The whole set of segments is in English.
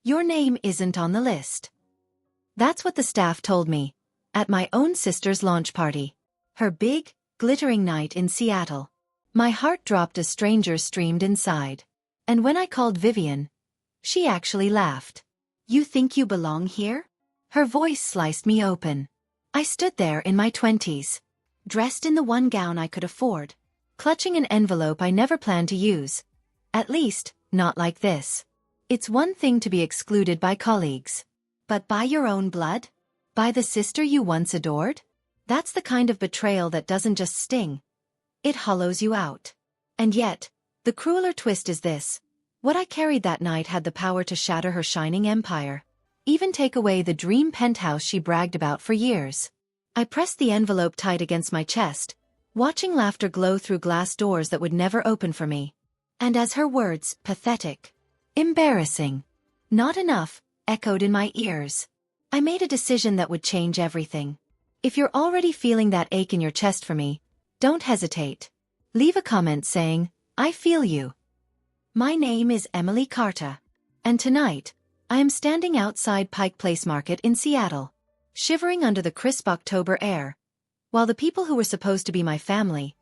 Your name isn't on the list. That's what the staff told me, at my own sister's launch party. Her big, glittering night in Seattle. My heart dropped as strangers streamed inside. And when I called Vivian, she actually laughed. You think you belong here? Her voice sliced me open. I stood there in my 20s, dressed in the one gown I could afford, clutching an envelope I never planned to use. At least, not like this. It's one thing to be excluded by colleagues. But by your own blood? By the sister you once adored? That's the kind of betrayal that doesn't just sting. It hollows you out. And yet, the crueler twist is this. What I carried that night had the power to shatter her shining empire. Even take away the dream penthouse she bragged about for years. I pressed the envelope tight against my chest, watching laughter glow through glass doors that would never open for me. And as her words, pathetic, embarrassing, not enough, echoed in my ears, I made a decision that would change everything. If you're already feeling that ache in your chest for me, don't hesitate. Leave a comment saying, I feel you. My name is Emily Carta, and tonight, I am standing outside Pike Place Market in Seattle, shivering under the crisp October air, while the people who were supposed to be my family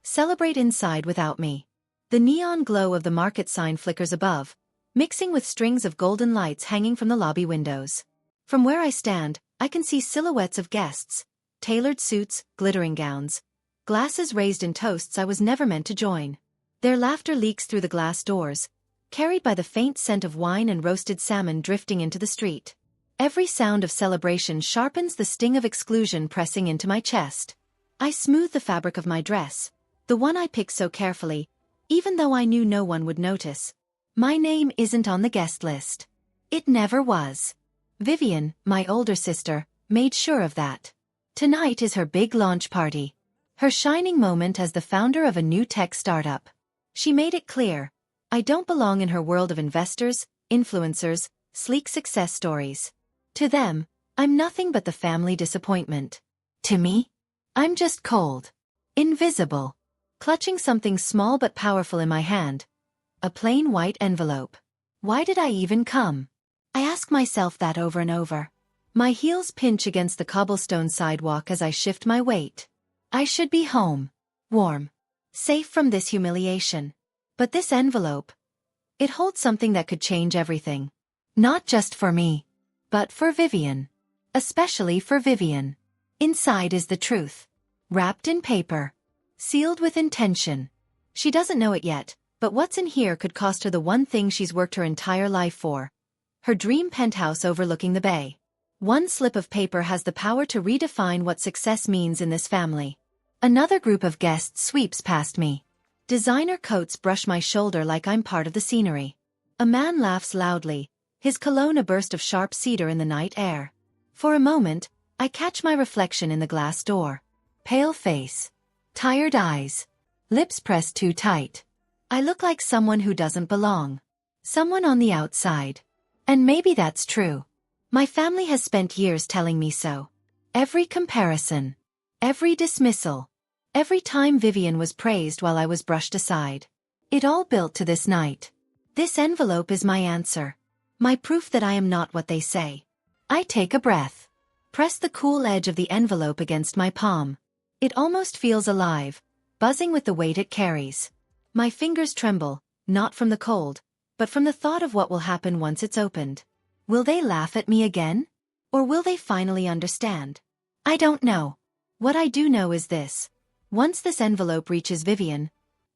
celebrate inside without me. The neon glow of the market sign flickers above, mixing with strings of golden lights hanging from the lobby windows. From where I stand, I can see silhouettes of guests, tailored suits, glittering gowns, glasses raised in toasts I was never meant to join. Their laughter leaks through the glass doors, carried by the faint scent of wine and roasted salmon drifting into the street. Every sound of celebration sharpens the sting of exclusion pressing into my chest. I smooth the fabric of my dress, the one I picked so carefully, even though I knew no one would notice. My name isn't on the guest list. It never was. Vivian, my older sister, made sure of that. Tonight is her big launch party. Her shining moment as the founder of a new tech startup. She made it clear, I don't belong in her world of investors, influencers, sleek success stories. To them, I'm nothing but the family disappointment. To me, I'm just cold, invisible, clutching something small but powerful in my hand. A plain white envelope. Why did I even come? I ask myself that over and over. My heels pinch against the cobblestone sidewalk as I shift my weight. I should be home, warm, safe from this humiliation. But this envelope, it holds something that could change everything. Not just for me, but for Vivian. Especially for Vivian. Inside is the truth. Wrapped in paper. Sealed with intention. She doesn't know it yet, but what's in here could cost her the one thing she's worked her entire life for. Her dream penthouse overlooking the bay. One slip of paper has the power to redefine what success means in this family. Another group of guests sweeps past me. Designer coats brush my shoulder like I'm part of the scenery. A man laughs loudly, his cologne a burst of sharp cedar in the night air. For a moment, I catch my reflection in the glass door. Pale face. Tired eyes. Lips pressed too tight. I look like someone who doesn't belong. Someone on the outside. And maybe that's true. My family has spent years telling me so. Every comparison. Every dismissal. Every time Vivian was praised while I was brushed aside. It all built to this night. This envelope is my answer. My proof that I am not what they say. I take a breath. Press the cool edge of the envelope against my palm. It almost feels alive, buzzing with the weight it carries. My fingers tremble, not from the cold, but from the thought of what will happen once it's opened. Will they laugh at me again? Or will they finally understand? I don't know. What I do know is this. Once this envelope reaches Vivian,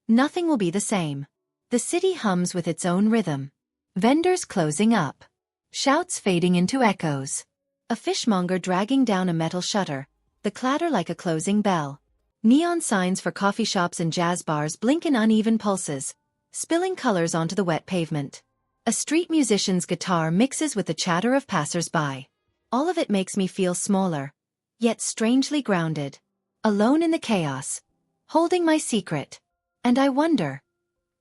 nothing will be the same. The city hums with its own rhythm. Vendors closing up. Shouts fading into echoes. A fishmonger dragging down a metal shutter, the clatter like a closing bell. Neon signs for coffee shops and jazz bars blink in uneven pulses, spilling colors onto the wet pavement. A street musician's guitar mixes with the chatter of passers-by. All of it makes me feel smaller, yet strangely grounded. Alone in the chaos, holding my secret. And I wonder,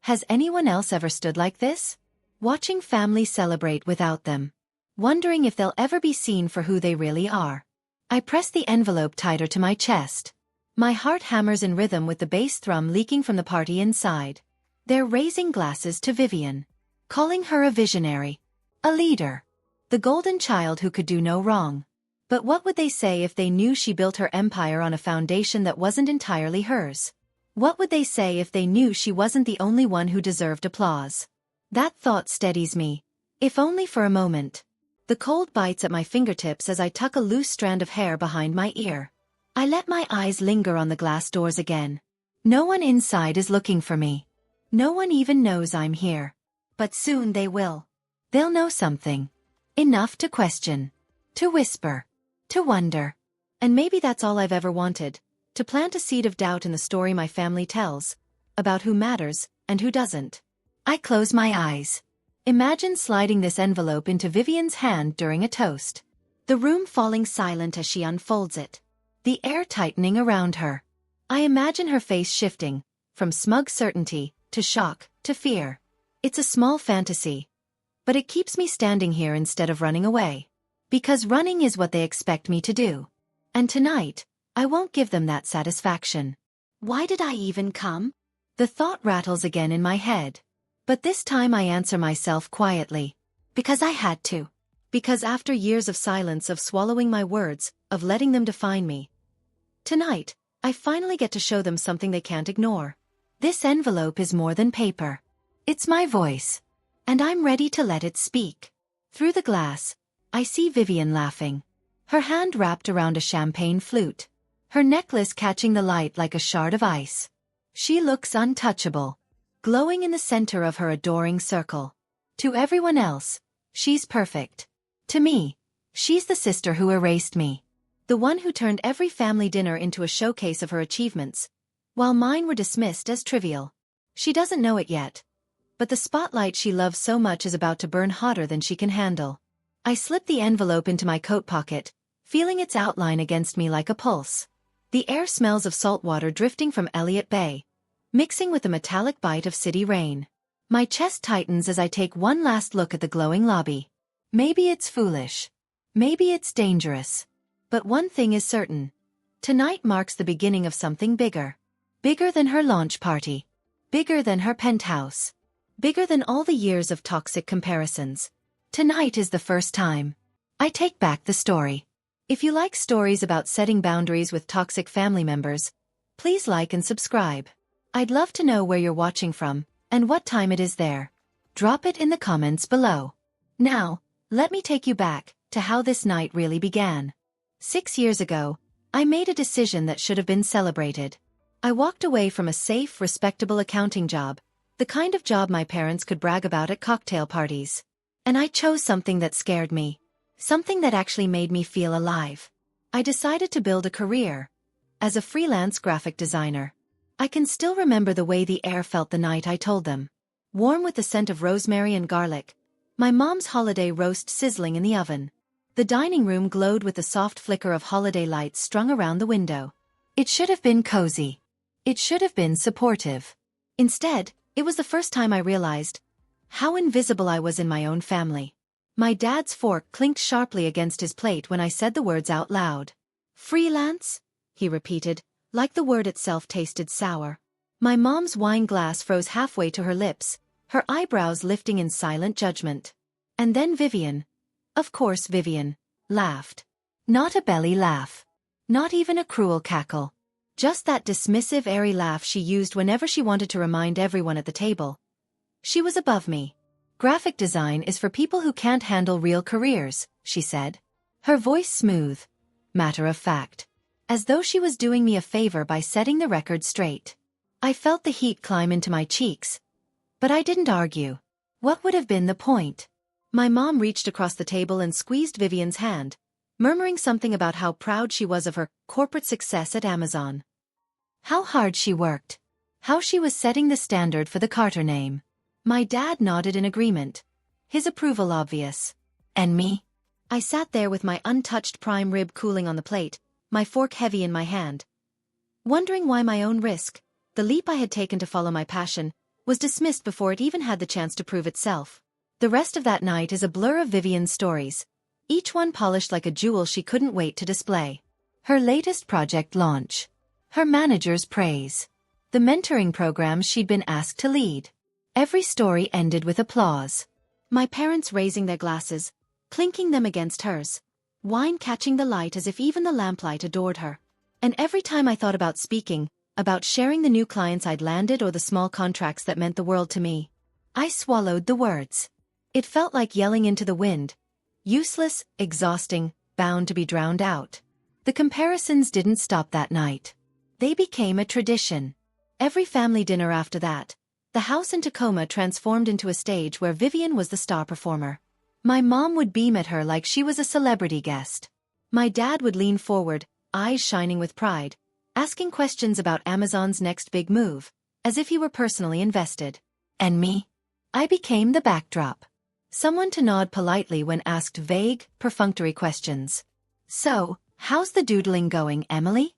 has anyone else ever stood like this? Watching family celebrate without them. Wondering if they'll ever be seen for who they really are. I press the envelope tighter to my chest. My heart hammers in rhythm with the bass thrum leaking from the party inside. They're raising glasses to Vivian. Calling her a visionary. A leader. The golden child who could do no wrong. But what would they say if they knew she built her empire on a foundation that wasn't entirely hers? What would they say if they knew she wasn't the only one who deserved applause? That thought steadies me, if only for a moment. The cold bites at my fingertips as I tuck a loose strand of hair behind my ear. I let my eyes linger on the glass doors again. No one inside is looking for me. No one even knows I'm here. But soon they will. They'll know something. Enough to question. To whisper. To wonder. And maybe that's all I've ever wanted. To plant a seed of doubt in the story my family tells. About who matters, and who doesn't. I close my eyes. Imagine sliding this envelope into Vivian's hand during a toast. The room falling silent as she unfolds it. The air tightening around her. I imagine her face shifting, from smug certainty, to shock, to fear. It's a small fantasy. But it keeps me standing here instead of running away. Because running is what they expect me to do. And tonight, I won't give them that satisfaction. Why did I even come? The thought rattles again in my head. But this time I answer myself quietly. Because I had to. Because after years of silence, of swallowing my words, of letting them define me. Tonight, I finally get to show them something they can't ignore. This envelope is more than paper. It's my voice. And I'm ready to let it speak. Through the glass, I see Vivian laughing. Her hand wrapped around a champagne flute. Her necklace catching the light like a shard of ice. She looks untouchable. Glowing in the center of her adoring circle. To everyone else, she's perfect. To me, she's the sister who erased me. The one who turned every family dinner into a showcase of her achievements, while mine were dismissed as trivial. She doesn't know it yet. But the spotlight she loves so much is about to burn hotter than she can handle. I slip the envelope into my coat pocket, feeling its outline against me like a pulse. The air smells of salt water drifting from Elliott Bay, mixing with the metallic bite of city rain. My chest tightens as I take one last look at the glowing lobby. Maybe it's foolish. Maybe it's dangerous. But one thing is certain. Tonight marks the beginning of something bigger. Bigger than her launch party. Bigger than her penthouse. Bigger than all the years of toxic comparisons. Tonight is the first time. I take back the story. If you like stories about setting boundaries with toxic family members, please like and subscribe. I'd love to know where you're watching from, and what time it is there. Drop it in the comments below. Now, let me take you back to how this night really began. 6 years ago, I made a decision that should have been celebrated. I walked away from a safe, respectable accounting job, the kind of job my parents could brag about at cocktail parties. And I chose something that scared me. Something that actually made me feel alive. I decided to build a career as a freelance graphic designer. I can still remember the way the air felt the night I told them. Warm with the scent of rosemary and garlic. My mom's holiday roast sizzling in the oven. The dining room glowed with the soft flicker of holiday lights strung around the window. It should have been cozy. It should have been supportive. Instead, it was the first time I realized how invisible I was in my own family. My dad's fork clinked sharply against his plate when I said the words out loud. Freelance? He repeated, like the word itself tasted sour. My mom's wine glass froze halfway to her lips, her eyebrows lifting in silent judgment. And then Vivian, of course Vivian, laughed. Not a belly laugh. Not even a cruel cackle. Just that dismissive, airy laugh she used whenever she wanted to remind everyone at the table. She was above me. Graphic design is for people who can't handle real careers, she said. Her voice smooth, matter of fact. As though she was doing me a favor by setting the record straight. I felt the heat climb into my cheeks. But I didn't argue. What would have been the point? My mom reached across the table and squeezed Vivian's hand, murmuring something about how proud she was of her corporate success at Amazon. How hard she worked. How she was setting the standard for the Carter name. My dad nodded in agreement, his approval obvious. And me? I sat there with my untouched prime rib cooling on the plate, my fork heavy in my hand. Wondering why my own risk, the leap I had taken to follow my passion, was dismissed before it even had the chance to prove itself. The rest of that night is a blur of Vivian's stories, each one polished like a jewel she couldn't wait to display. Her latest project launch. Her manager's praise. The mentoring program she'd been asked to lead. Every story ended with applause. My parents raising their glasses, clinking them against hers, wine catching the light as if even the lamplight adored her. And every time I thought about speaking, about sharing the new clients I'd landed or the small contracts that meant the world to me, I swallowed the words. It felt like yelling into the wind. Useless, exhausting, bound to be drowned out. The comparisons didn't stop that night. They became a tradition. Every family dinner after that, the house in Tacoma transformed into a stage where Vivian was the star performer. My mom would beam at her like she was a celebrity guest. My dad would lean forward, eyes shining with pride, asking questions about Amazon's next big move, as if he were personally invested. And me? I became the backdrop. Someone to nod politely when asked vague, perfunctory questions. So, how's the doodling going, Emily?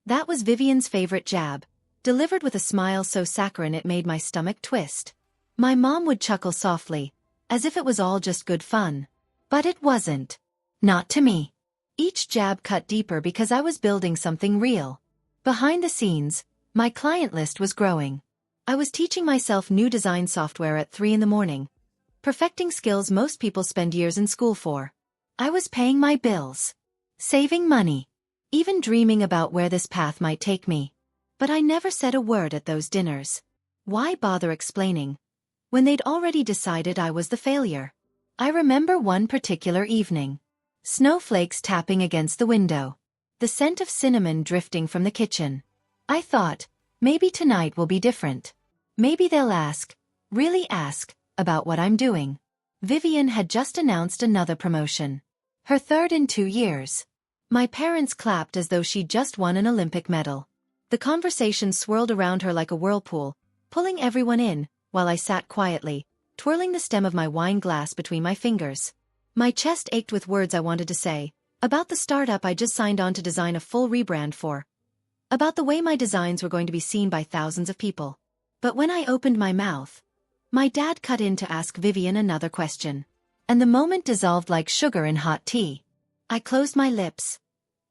That was Vivian's favorite jab, delivered with a smile so saccharine it made my stomach twist. My mom would chuckle softly, as if it was all just good fun. But it wasn't. Not to me. Each jab cut deeper because I was building something real. Behind the scenes, my client list was growing. I was teaching myself new design software at 3 in the morning, perfecting skills most people spend years in school for. I was paying my bills, saving money, even dreaming about where this path might take me. But I never said a word at those dinners. Why bother explaining, when they'd already decided I was the failure? I remember one particular evening. Snowflakes tapping against the window. The scent of cinnamon drifting from the kitchen. I thought, maybe tonight will be different. Maybe they'll ask, really ask, about what I'm doing. Vivian had just announced another promotion. Her third in 2 years. My parents clapped as though she'd just won an Olympic medal. The conversation swirled around her like a whirlpool, pulling everyone in, while I sat quietly, twirling the stem of my wine glass between my fingers. My chest ached with words I wanted to say, about the startup I just signed on to design a full rebrand for, about the way my designs were going to be seen by thousands of people. But when I opened my mouth, my dad cut in to ask Vivian another question. And the moment dissolved like sugar in hot tea. I closed my lips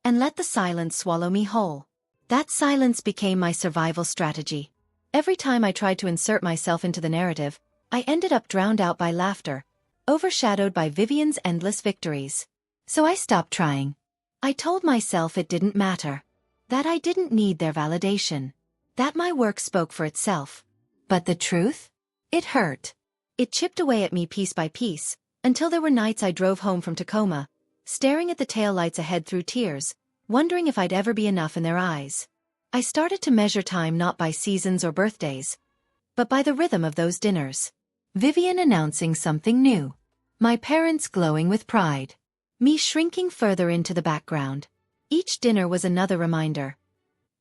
and let the silence swallow me whole. That silence became my survival strategy. Every time I tried to insert myself into the narrative, I ended up drowned out by laughter, overshadowed by Vivian's endless victories. So I stopped trying. I told myself it didn't matter. That I didn't need their validation. That my work spoke for itself. But the truth? It hurt. It chipped away at me piece by piece, until there were nights I drove home from Tacoma, staring at the taillights ahead through tears, wondering if I'd ever be enough in their eyes. I started to measure time not by seasons or birthdays, but by the rhythm of those dinners. Vivian announcing something new. My parents glowing with pride. Me shrinking further into the background. Each dinner was another reminder.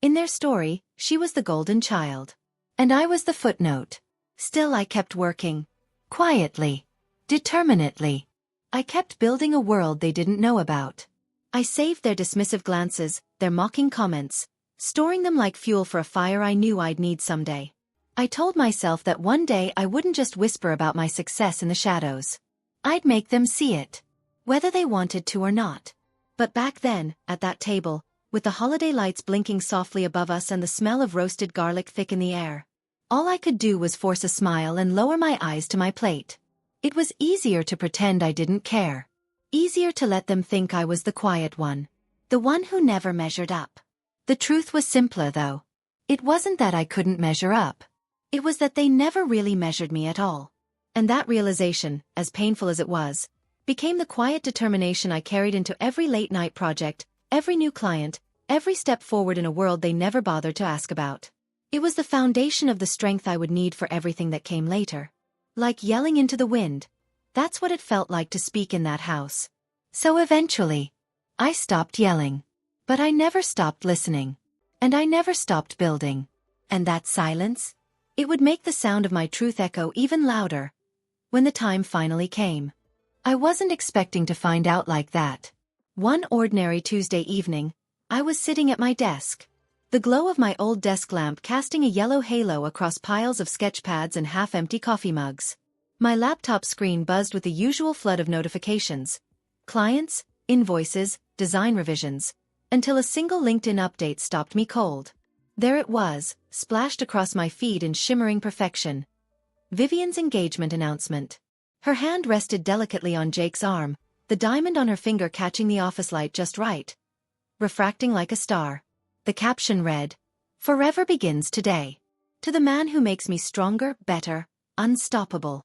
In their story, she was the golden child. And I was the footnote. Still I kept working. Quietly. Determinedly. I kept building a world they didn't know about. I saved their dismissive glances, their mocking comments, storing them like fuel for a fire I knew I'd need someday. I told myself that one day I wouldn't just whisper about my success in the shadows. I'd make them see it, whether they wanted to or not. But back then, at that table, with the holiday lights blinking softly above us and the smell of roasted garlic thick in the air, all I could do was force a smile and lower my eyes to my plate. It was easier to pretend I didn't care. Easier to let them think I was the quiet one. The one who never measured up. The truth was simpler though. It wasn't that I couldn't measure up. It was that they never really measured me at all. And that realization, as painful as it was, became the quiet determination I carried into every late-night project, every new client, every step forward in a world they never bothered to ask about. It was the foundation of the strength I would need for everything that came later. Like yelling into the wind. That's what it felt like to speak in that house. So eventually, I stopped yelling. But I never stopped listening. And I never stopped building. And that silence? It would make the sound of my truth echo even louder. When the time finally came. I wasn't expecting to find out like that. One ordinary Tuesday evening, I was sitting at my desk. The glow of my old desk lamp casting a yellow halo across piles of sketch pads and half-empty coffee mugs. My laptop screen buzzed with the usual flood of notifications. Clients, invoices, design revisions. Until a single LinkedIn update stopped me cold. There it was, splashed across my feed in shimmering perfection. Vivian's engagement announcement. Her hand rested delicately on Jake's arm, the diamond on her finger catching the office light just right, refracting like a star. The caption read, "Forever begins today. To the man who makes me stronger, better, unstoppable."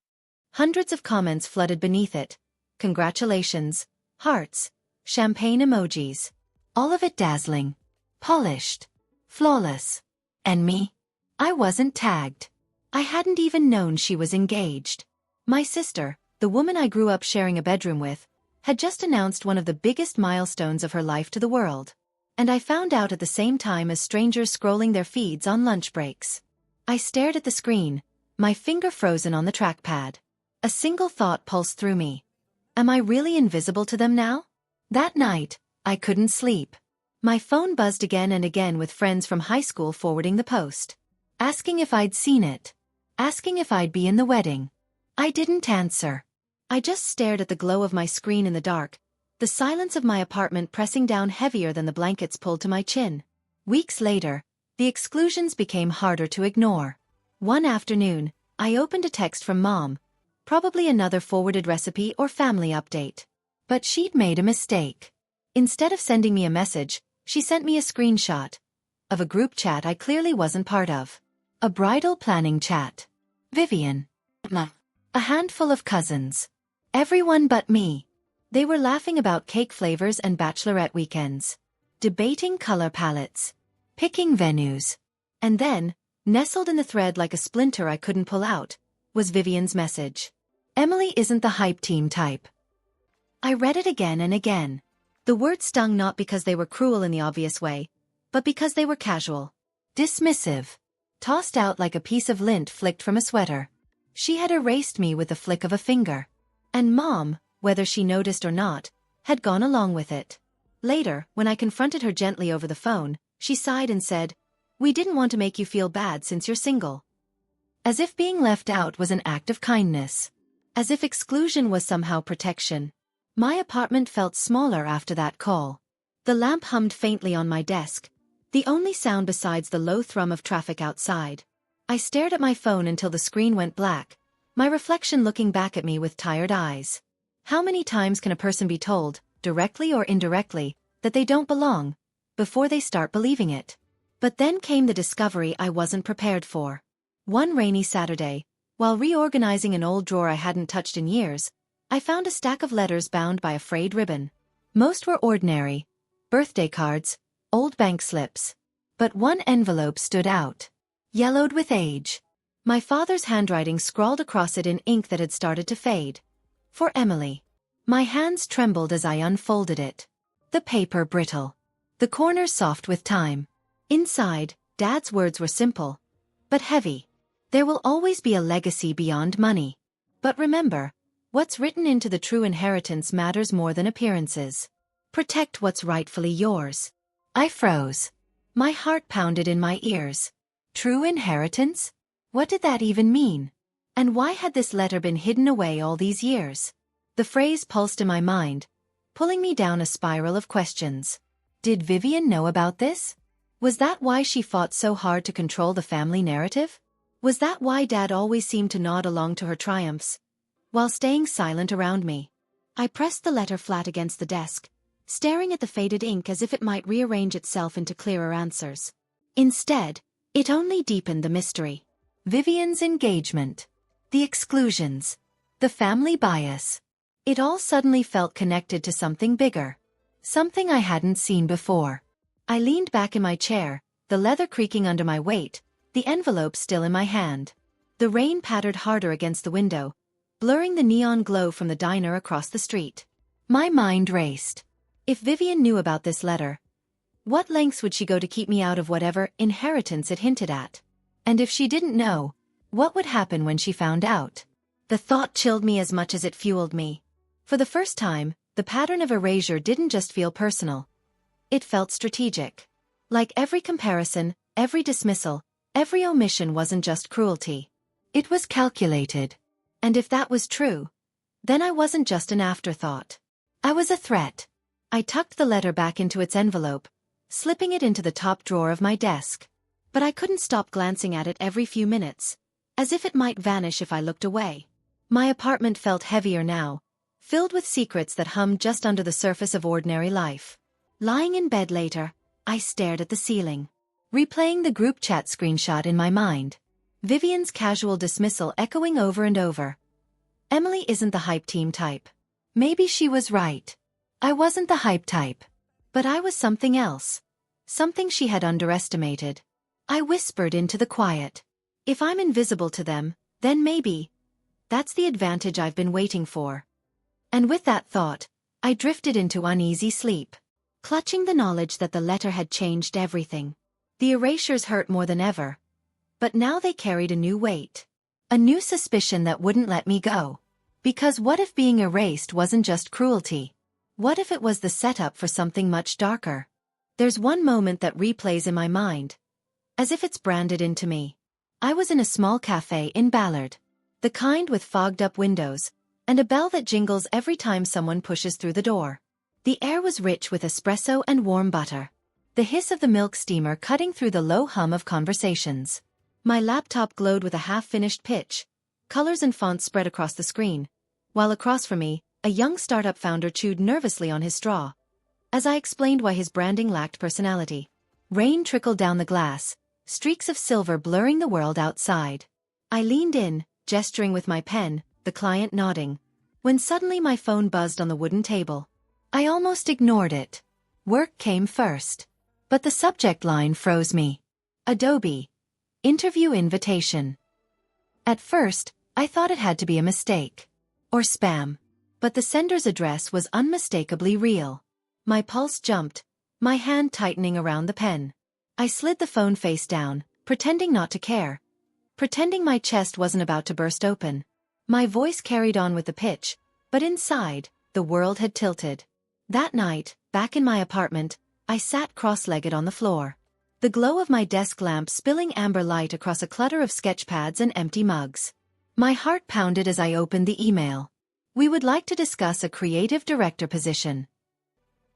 Hundreds of comments flooded beneath it. Congratulations, hearts, champagne emojis. All of it dazzling, polished, flawless. And me? I wasn't tagged. I hadn't even known she was engaged. My sister, the woman I grew up sharing a bedroom with, had just announced one of the biggest milestones of her life to the world. And I found out at the same time as strangers scrolling their feeds on lunch breaks. I stared at the screen, my finger frozen on the trackpad. A single thought pulsed through me. Am I really invisible to them now? That night, I couldn't sleep. My phone buzzed again and again with friends from high school forwarding the post. Asking if I'd seen it. Asking if I'd be in the wedding. I didn't answer. I just stared at the glow of my screen in the dark, the silence of my apartment pressing down heavier than the blankets pulled to my chin. Weeks later, the exclusions became harder to ignore. One afternoon, I opened a text from Mom, probably another forwarded recipe or family update. But she'd made a mistake. Instead of sending me a message, she sent me a screenshot of a group chat I clearly wasn't part of. A bridal planning chat. Vivian. A handful of cousins. Everyone but me. They were laughing about cake flavors and bachelorette weekends. Debating color palettes. Picking venues. And then, nestled in the thread like a splinter I couldn't pull out, was Vivian's message. Emily isn't the hype team type. I read it again and again. The words stung not because they were cruel in the obvious way, but because they were casual. Dismissive. Tossed out like a piece of lint flicked from a sweater. She had erased me with the flick of a finger. And Mom, whether she noticed or not, had gone along with it. Later, when I confronted her gently over the phone, she sighed and said, "We didn't want to make you feel bad since you're single." As if being left out was an act of kindness. As if exclusion was somehow protection. My apartment felt smaller after that call. The lamp hummed faintly on my desk, the only sound besides the low thrum of traffic outside. I stared at my phone until the screen went black, my reflection looking back at me with tired eyes. How many times can a person be told, directly or indirectly, that they don't belong, before they start believing it? But then came the discovery I wasn't prepared for. One rainy Saturday, while reorganizing an old drawer I hadn't touched in years, I found a stack of letters bound by a frayed ribbon. Most were ordinary. Birthday cards, old bank slips. But one envelope stood out. Yellowed with age. My father's handwriting scrawled across it in ink that had started to fade. For Emily. My hands trembled as I unfolded it. The paper brittle. The corners soft with time. Inside, Dad's words were simple, but heavy. There will always be a legacy beyond money. But remember, what's written into the true inheritance matters more than appearances. Protect what's rightfully yours. I froze. My heart pounded in my ears. True inheritance? What did that even mean? And why had this letter been hidden away all these years? The phrase pulsed in my mind, pulling me down a spiral of questions. Did Vivian know about this? Was that why she fought so hard to control the family narrative? Was that why Dad always seemed to nod along to her triumphs, while staying silent around me? I pressed the letter flat against the desk, staring at the faded ink as if it might rearrange itself into clearer answers. Instead, it only deepened the mystery. Vivian's engagement. The exclusions. The family bias. It all suddenly felt connected to something bigger. Something I hadn't seen before. I leaned back in my chair, the leather creaking under my weight, the envelope still in my hand. The rain pattered harder against the window, blurring the neon glow from the diner across the street. My mind raced. If Vivian knew about this letter, what lengths would she go to keep me out of whatever inheritance it hinted at? And if she didn't know, what would happen when she found out? The thought chilled me as much as it fueled me. For the first time, the pattern of erasure didn't just feel personal. It felt strategic. Like every comparison, every dismissal, every omission wasn't just cruelty. It was calculated. And if that was true, then I wasn't just an afterthought. I was a threat. I tucked the letter back into its envelope, slipping it into the top drawer of my desk. But I couldn't stop glancing at it every few minutes, as if it might vanish if I looked away. My apartment felt heavier now, filled with secrets that hummed just under the surface of ordinary life. Lying in bed later, I stared at the ceiling, replaying the group chat screenshot in my mind. Vivian's casual dismissal echoing over and over. Emily isn't the hype team type. Maybe she was right. I wasn't the hype type. But I was something else. Something she had underestimated. I whispered into the quiet. If I'm invisible to them, then maybe. That's the advantage I've been waiting for. And with that thought, I drifted into uneasy sleep, clutching the knowledge that the letter had changed everything. The erasures hurt more than ever. But now they carried a new weight. A new suspicion that wouldn't let me go. Because what if being erased wasn't just cruelty? What if it was the setup for something much darker? There's one moment that replays in my mind, as if it's branded into me. I was in a small cafe in Ballard. The kind with fogged-up windows, and a bell that jingles every time someone pushes through the door. The air was rich with espresso and warm butter. The hiss of the milk steamer cutting through the low hum of conversations. My laptop glowed with a half-finished pitch. Colors and fonts spread across the screen, while across from me, a young startup founder chewed nervously on his straw. As I explained why his branding lacked personality. Rain trickled down the glass, streaks of silver blurring the world outside. I leaned in, gesturing with my pen, the client nodding, when suddenly my phone buzzed on the wooden table. I almost ignored it. Work came first. But the subject line froze me. Adobe. Interview invitation. At first, I thought it had to be a mistake. Or spam. But the sender's address was unmistakably real. My pulse jumped, my hand tightening around the pen. I slid the phone face down, pretending not to care. Pretending my chest wasn't about to burst open. My voice carried on with the pitch, but inside, the world had tilted. That night, back in my apartment, I sat cross-legged on the floor. The glow of my desk lamp spilling amber light across a clutter of sketch pads and empty mugs. My heart pounded as I opened the email. We would like to discuss a creative director position.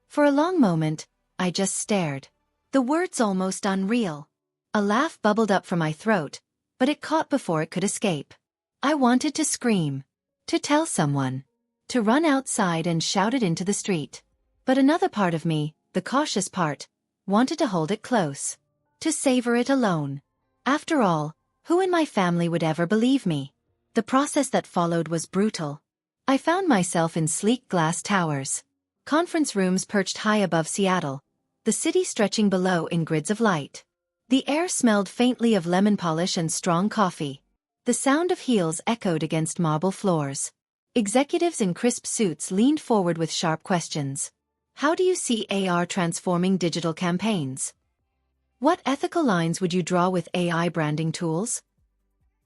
For a long moment, I just stared. The words almost unreal. A laugh bubbled up from my throat, but it caught before it could escape. I wanted to scream. To tell someone. To run outside and shout it into the street. But another part of me, the cautious part, wanted to hold it close. To savor it alone. After all, who in my family would ever believe me? The process that followed was brutal. I found myself in sleek glass towers. Conference rooms perched high above Seattle, the city stretching below in grids of light. The air smelled faintly of lemon polish and strong coffee. The sound of heels echoed against marble floors. Executives in crisp suits leaned forward with sharp questions. How do you see AR transforming digital campaigns? What ethical lines would you draw with AI branding tools?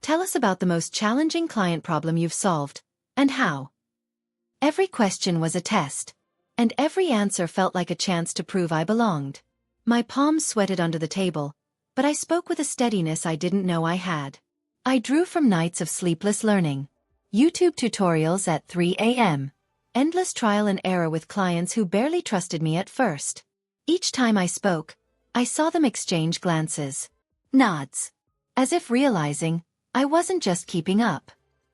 Tell us about the most challenging client problem you've solved, and how. Every question was a test, and every answer felt like a chance to prove I belonged. My palms sweated under the table, but I spoke with a steadiness I didn't know I had. I drew from nights of sleepless learning. YouTube tutorials at 3 a.m. Endless trial and error with clients who barely trusted me at first. Each time I spoke, I saw them exchange glances. Nods. As if realizing, I wasn't just keeping up.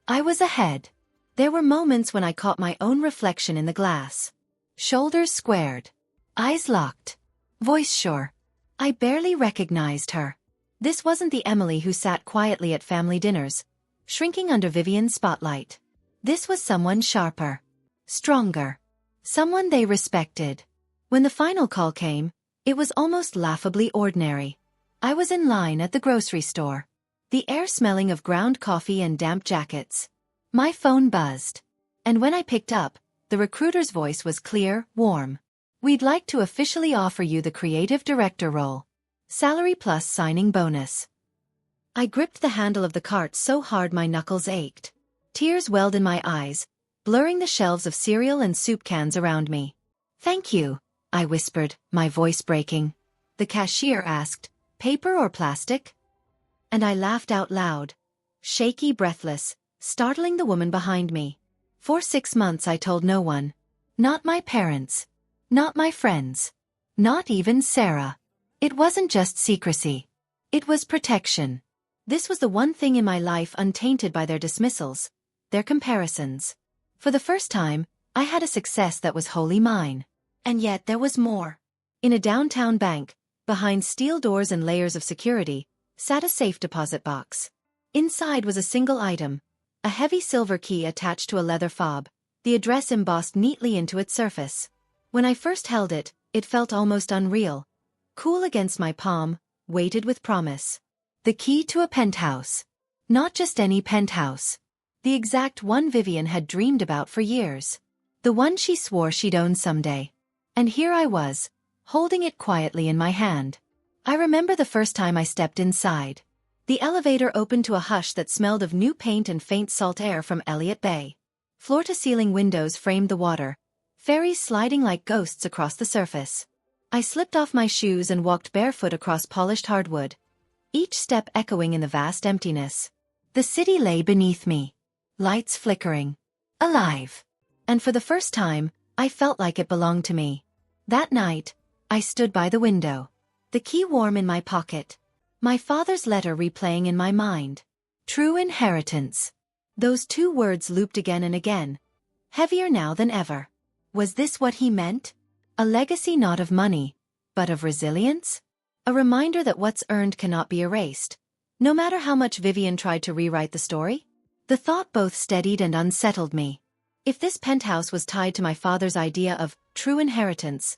I was ahead. There were moments when I caught my own reflection in the glass. Shoulders squared. Eyes locked. Voice sure. I barely recognized her. This wasn't the Emily who sat quietly at family dinners, shrinking under Vivian's spotlight. This was someone sharper. Stronger. Someone they respected. When the final call came, it was almost laughably ordinary. I was in line at the grocery store. The air smelling of ground coffee and damp jackets. My phone buzzed. And when I picked up, the recruiter's voice was clear, warm. We'd like to officially offer you the creative director role. Salary plus signing bonus. I gripped the handle of the cart so hard my knuckles ached. Tears welled in my eyes, blurring the shelves of cereal and soup cans around me. Thank you, I whispered, my voice breaking. The cashier asked, paper or plastic? And I laughed out loud. Shaky, breathless, startling the woman behind me. For 6 months I told no one. Not my parents. Not my friends. Not even Sarah. It wasn't just secrecy. It was protection. This was the one thing in my life untainted by their dismissals, their comparisons. For the first time, I had a success that was wholly mine. And yet there was more. In a downtown bank, behind steel doors and layers of security, sat a safe deposit box. Inside was a single item, a heavy silver key attached to a leather fob, the address embossed neatly into its surface. When I first held it, it felt almost unreal. Cool against my palm, weighted with promise. The key to a penthouse. Not just any penthouse. The exact one Vivian had dreamed about for years. The one she swore she'd own someday. And here I was, holding it quietly in my hand. I remember the first time I stepped inside. The elevator opened to a hush that smelled of new paint and faint salt air from Elliott Bay. Floor-to-ceiling windows framed the water, ferries sliding like ghosts across the surface. I slipped off my shoes and walked barefoot across polished hardwood, each step echoing in the vast emptiness. The city lay beneath me. Lights flickering. Alive. And for the first time, I felt like it belonged to me. That night, I stood by the window. The key warm in my pocket. My father's letter replaying in my mind. True inheritance. Those two words looped again and again. Heavier now than ever. Was this what he meant? A legacy not of money, but of resilience? A reminder that what's earned cannot be erased, no matter how much Vivian tried to rewrite the story? The thought both steadied and unsettled me. If this penthouse was tied to my father's idea of true inheritance,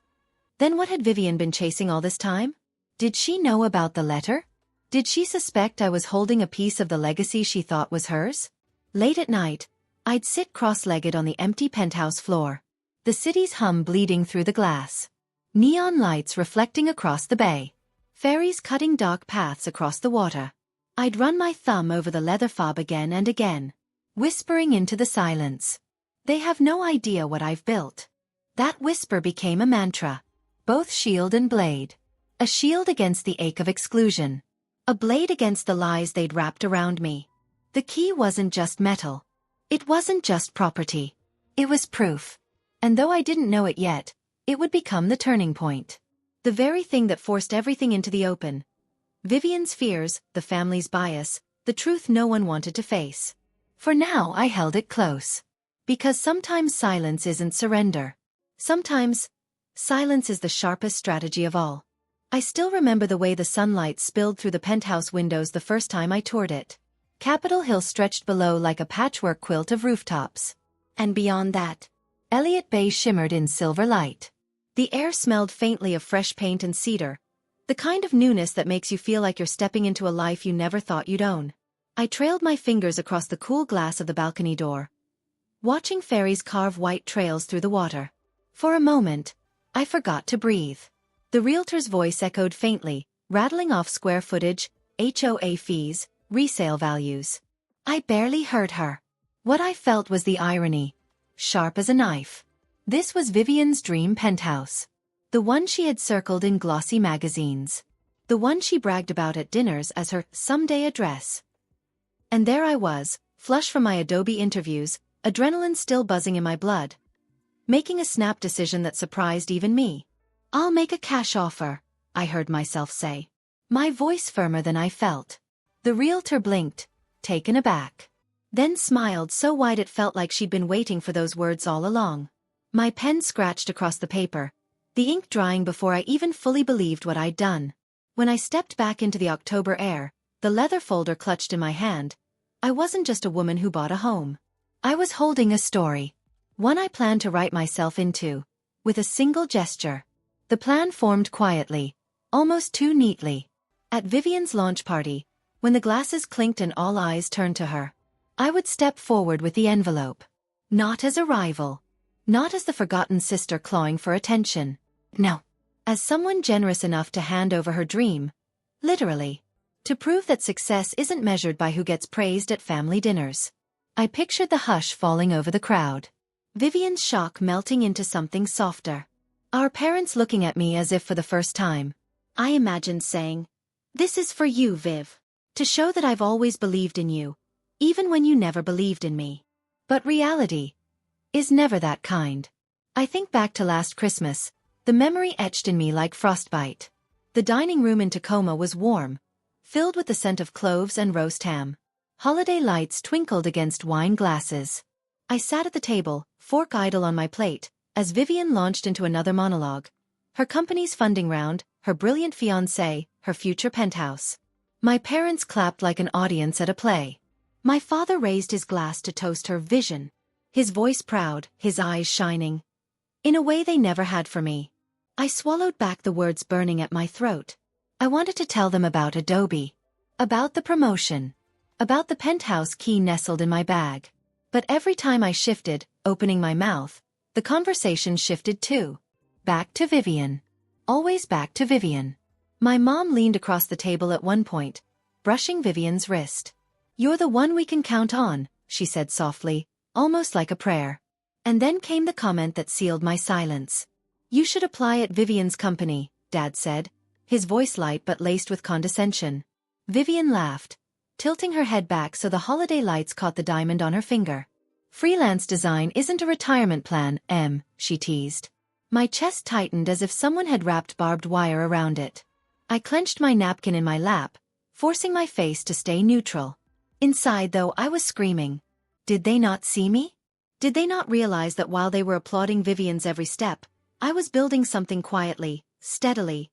then what had Vivian been chasing all this time? Did she know about the letter? Did she suspect I was holding a piece of the legacy she thought was hers? Late at night, I'd sit cross-legged on the empty penthouse floor. The city's hum bleeding through the glass. Neon lights reflecting across the bay. Ferries cutting dark paths across the water. I'd run my thumb over the leather fob again and again, whispering into the silence. They have no idea what I've built. That whisper became a mantra. Both shield and blade. A shield against the ache of exclusion. A blade against the lies they'd wrapped around me. The key wasn't just metal. It wasn't just property. It was proof. And though I didn't know it yet, it would become the turning point. The very thing that forced everything into the open. Vivian's fears, the family's bias, the truth no one wanted to face. For now I held it close. Because sometimes silence isn't surrender. Sometimes, silence is the sharpest strategy of all. I still remember the way the sunlight spilled through the penthouse windows the first time I toured it. Capitol Hill stretched below like a patchwork quilt of rooftops. And beyond that, Elliott Bay shimmered in silver light. The air smelled faintly of fresh paint and cedar, the kind of newness that makes you feel like you're stepping into a life you never thought you'd own. I trailed my fingers across the cool glass of the balcony door, watching ferries carve white trails through the water. For a moment, I forgot to breathe. The realtor's voice echoed faintly, rattling off square footage, HOA fees, resale values. I barely heard her. What I felt was the irony, sharp as a knife. This was Vivian's dream penthouse. The one she had circled in glossy magazines. The one she bragged about at dinners as her someday address. And there I was, flush from my Adobe interviews, adrenaline still buzzing in my blood, making a snap decision that surprised even me. "I'll make a cash offer," I heard myself say, my voice firmer than I felt. The realtor blinked, taken aback. Then smiled so wide it felt like she'd been waiting for those words all along. My pen scratched across the paper, the ink drying before I even fully believed what I'd done. When I stepped back into the October air, the leather folder clutched in my hand, I wasn't just a woman who bought a home. I was holding a story. One I planned to write myself into, with a single gesture. The plan formed quietly, almost too neatly. At Vivian's launch party, when the glasses clinked and all eyes turned to her, I would step forward with the envelope. Not as a rival. Not as the forgotten sister clawing for attention. No. As someone generous enough to hand over her dream. Literally. To prove that success isn't measured by who gets praised at family dinners. I pictured the hush falling over the crowd. Vivian's shock melting into something softer. Our parents looking at me as if for the first time. I imagined saying, "This is for you, Viv. To show that I've always believed in you. Even when you never believed in me." But reality is never that kind. I think back to last Christmas, the memory etched in me like frostbite. The dining room in Tacoma was warm, filled with the scent of cloves and roast ham. Holiday lights twinkled against wine glasses. I sat at the table, fork idle on my plate, as Vivian launched into another monologue. Her company's funding round, her brilliant fiancé, her future penthouse. My parents clapped like an audience at a play. My father raised his glass to toast her vision. His voice proud, his eyes shining. In a way they never had for me. I swallowed back the words burning at my throat. I wanted to tell them about Adobe. About the promotion. About the penthouse key nestled in my bag. But every time I shifted, opening my mouth, the conversation shifted too. Back to Vivian. Always back to Vivian. My mom leaned across the table at one point, brushing Vivian's wrist. "You're the one we can count on," she said softly, almost like a prayer. And then came the comment that sealed my silence. "You should apply at Vivian's company," Dad said, his voice light but laced with condescension. Vivian laughed, tilting her head back so the holiday lights caught the diamond on her finger. "Freelance design isn't a retirement plan, she teased. My chest tightened as if someone had wrapped barbed wire around it. I clenched my napkin in my lap, forcing my face to stay neutral. Inside, though, I was screaming. Did they not see me? Did they not realize that while they were applauding Vivian's every step, I was building something quietly, steadily,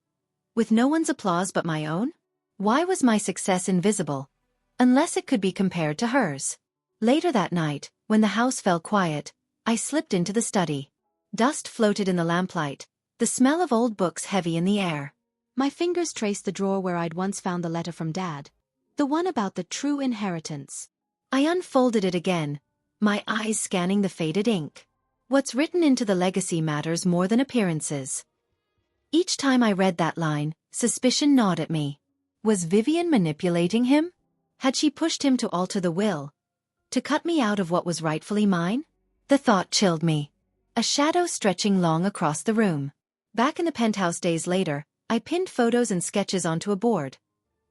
with no one's applause but my own? Why was my success invisible, unless it could be compared to hers? Later that night, when the house fell quiet, I slipped into the study. Dust floated in the lamplight, the smell of old books heavy in the air. My fingers traced the drawer where I'd once found the letter from Dad. The one about the true inheritance. I unfolded it again, my eyes scanning the faded ink. What's written into the legacy matters more than appearances. Each time I read that line, suspicion gnawed at me. Was Vivian manipulating him? Had she pushed him to alter the will? To cut me out of what was rightfully mine? The thought chilled me. A shadow stretching long across the room. Back in the penthouse days later, I pinned photos and sketches onto a board.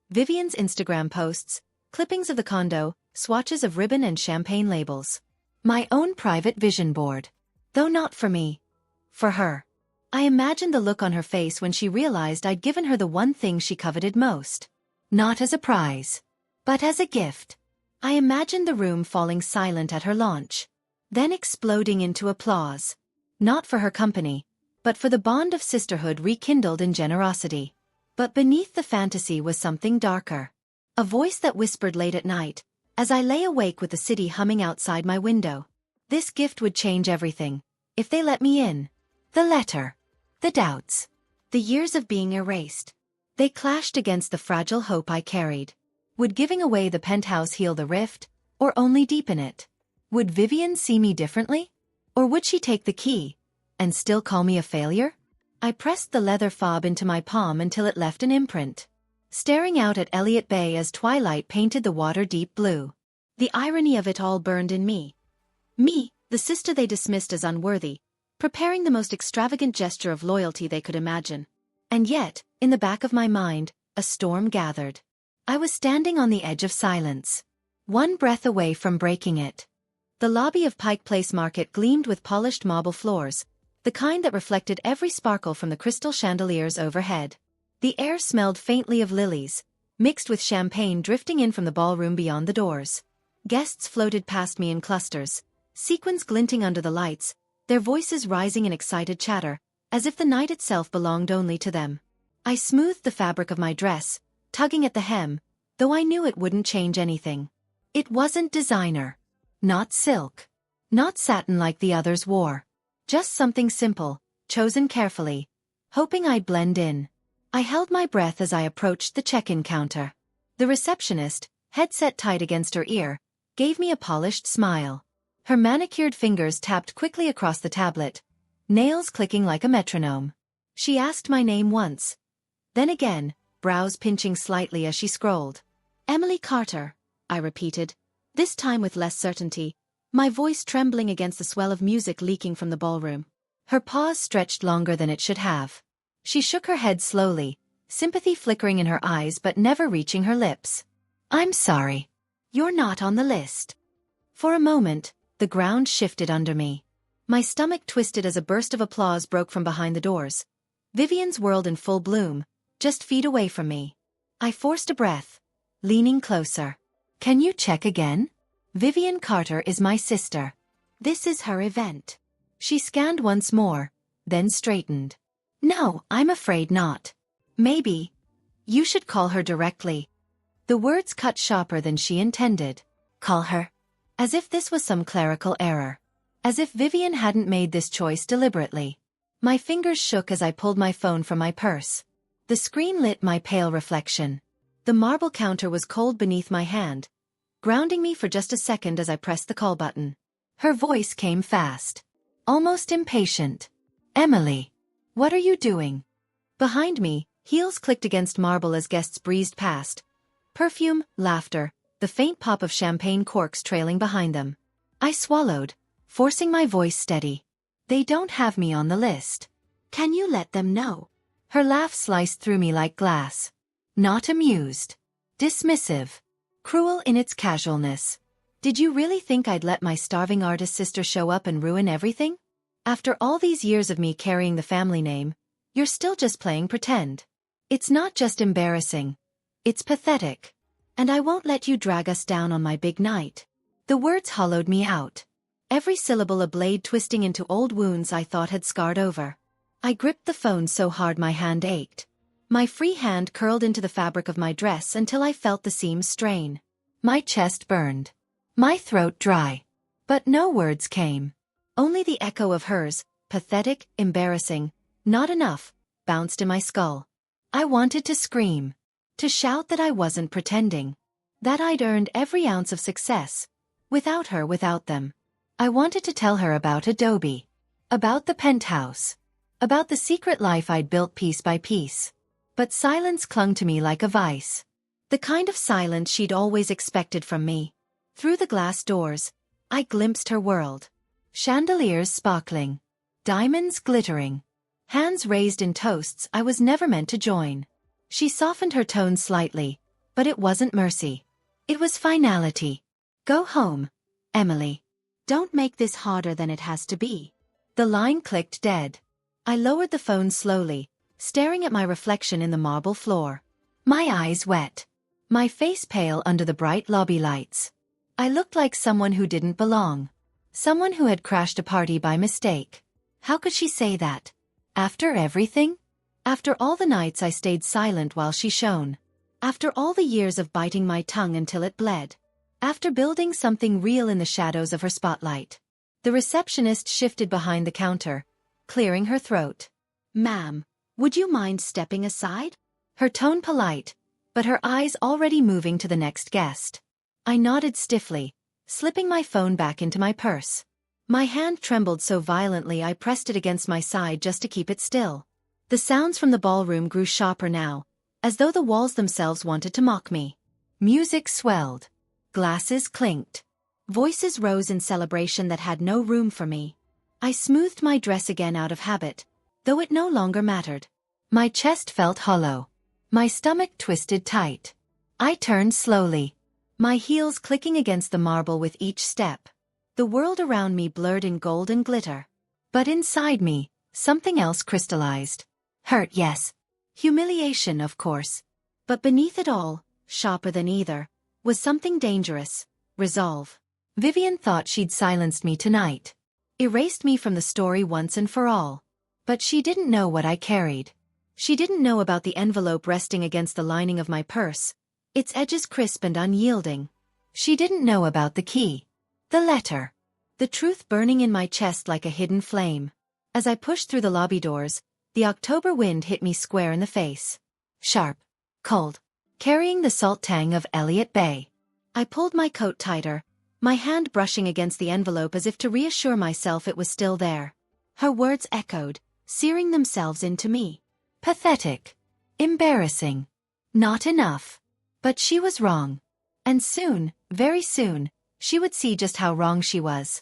Vivian's Instagram posts, clippings of the condo, swatches of ribbon and champagne labels. My own private vision board. Though not for me. For her. I imagined the look on her face when she realized I'd given her the one thing she coveted most. Not as a prize, but as a gift. I imagined the room falling silent at her launch, then exploding into applause. Not for her company, but for the bond of sisterhood rekindled in generosity. But beneath the fantasy was something darker. A voice that whispered late at night, as I lay awake with the city humming outside my window. This gift would change everything, if they let me in. The letter. The doubts. The years of being erased. They clashed against the fragile hope I carried. Would giving away the penthouse heal the rift, or only deepen it? Would Vivian see me differently? Or would she take the key, and still call me a failure? I pressed the leather fob into my palm until it left an imprint. Staring out at Elliott Bay as twilight painted the water deep blue. The irony of it all burned in me. Me, the sister they dismissed as unworthy, preparing the most extravagant gesture of loyalty they could imagine. And yet, in the back of my mind, a storm gathered. I was standing on the edge of silence. One breath away from breaking it. The lobby of Pike Place Market gleamed with polished marble floors, the kind that reflected every sparkle from the crystal chandeliers overhead. The air smelled faintly of lilies, mixed with champagne drifting in from the ballroom beyond the doors. Guests floated past me in clusters, sequins glinting under the lights, their voices rising in excited chatter, as if the night itself belonged only to them. I smoothed the fabric of my dress, tugging at the hem, though I knew it wouldn't change anything. It wasn't designer. Not silk. Not satin like the others wore. Just something simple, chosen carefully, hoping I'd blend in. I held my breath as I approached the check-in counter. The receptionist, headset tight against her ear, gave me a polished smile. Her manicured fingers tapped quickly across the tablet, nails clicking like a metronome. She asked my name once. Then again, brows pinching slightly as she scrolled. "Emily Carter," I repeated, this time with less certainty, my voice trembling against the swell of music leaking from the ballroom. Her pause stretched longer than it should have. She shook her head slowly, sympathy flickering in her eyes but never reaching her lips. "I'm sorry. You're not on the list." For a moment, the ground shifted under me. My stomach twisted as a burst of applause broke from behind the doors. Vivian's world in full bloom, just feet away from me. I forced a breath, leaning closer. Can you check again? Vivian Carter is my sister. This is her event. She scanned once more, then straightened. No, I'm afraid not. Maybe. You should call her directly. The words cut sharper than she intended. Call her? As if this was some clerical error. As if Vivian hadn't made this choice deliberately. My fingers shook as I pulled my phone from my purse. The screen lit my pale reflection. The marble counter was cold beneath my hand, grounding me for just a second as I pressed the call button. Her voice came fast. Almost impatient. Emily. What are you doing? Behind me, heels clicked against marble as guests breezed past. Perfume, laughter, the faint pop of champagne corks trailing behind them. I swallowed, forcing my voice steady. They don't have me on the list. Can you let them know? Her laugh sliced through me like glass. Not amused. Dismissive. Cruel in its casualness. Did you really think I'd let my starving artist sister show up and ruin everything? After all these years of me carrying the family name, you're still just playing pretend. It's not just embarrassing. It's pathetic. And I won't let you drag us down on my big night. The words hollowed me out. Every syllable a blade twisting into old wounds I thought had scarred over. I gripped the phone so hard my hand ached. My free hand curled into the fabric of my dress until I felt the seams strain. My chest burned. My throat dry. But no words came. Only the echo of hers, pathetic, embarrassing, not enough, bounced in my skull. I wanted to scream. To shout that I wasn't pretending. That I'd earned every ounce of success. Without her, without them. I wanted to tell her about Adobe. About the penthouse. About the secret life I'd built piece by piece. But silence clung to me like a vice. The kind of silence she'd always expected from me. Through the glass doors, I glimpsed her world. Chandeliers sparkling. Diamonds glittering. Hands raised in toasts I was never meant to join. She softened her tone slightly, but it wasn't mercy. It was finality. Go home, Emily. Don't make this harder than it has to be. The line clicked dead. I lowered the phone slowly, staring at my reflection in the marble floor. My eyes wet. My face pale under the bright lobby lights. I looked like someone who didn't belong. Someone who had crashed a party by mistake. How could she say that? After everything? After all the nights I stayed silent while she shone. After all the years of biting my tongue until it bled. After building something real in the shadows of her spotlight. The receptionist shifted behind the counter, clearing her throat. Ma'am, would you mind stepping aside? Her tone polite, but her eyes already moving to the next guest. I nodded stiffly, slipping my phone back into my purse. My hand trembled so violently I pressed it against my side just to keep it still. The sounds from the ballroom grew sharper now, as though the walls themselves wanted to mock me. Music swelled. Glasses clinked. Voices rose in celebration that had no room for me. I smoothed my dress again out of habit, though it no longer mattered. My chest felt hollow. My stomach twisted tight. I turned slowly, my heels clicking against the marble with each step. The world around me blurred in gold and glitter. But inside me, something else crystallized. Hurt, yes. Humiliation, of course. But beneath it all, sharper than either, was something dangerous. Resolve. Vivian thought she'd silenced me tonight. Erased me from the story once and for all. But she didn't know what I carried. She didn't know about the envelope resting against the lining of my purse, its edges crisp and unyielding. She didn't know about the key. The letter. The truth burning in my chest like a hidden flame. As I pushed through the lobby doors, the October wind hit me square in the face. Sharp. Cold. Carrying the salt tang of Elliott Bay. I pulled my coat tighter, my hand brushing against the envelope as if to reassure myself it was still there. Her words echoed, searing themselves into me. Pathetic. Embarrassing. Not enough. But she was wrong. And soon, very soon, she would see just how wrong she was.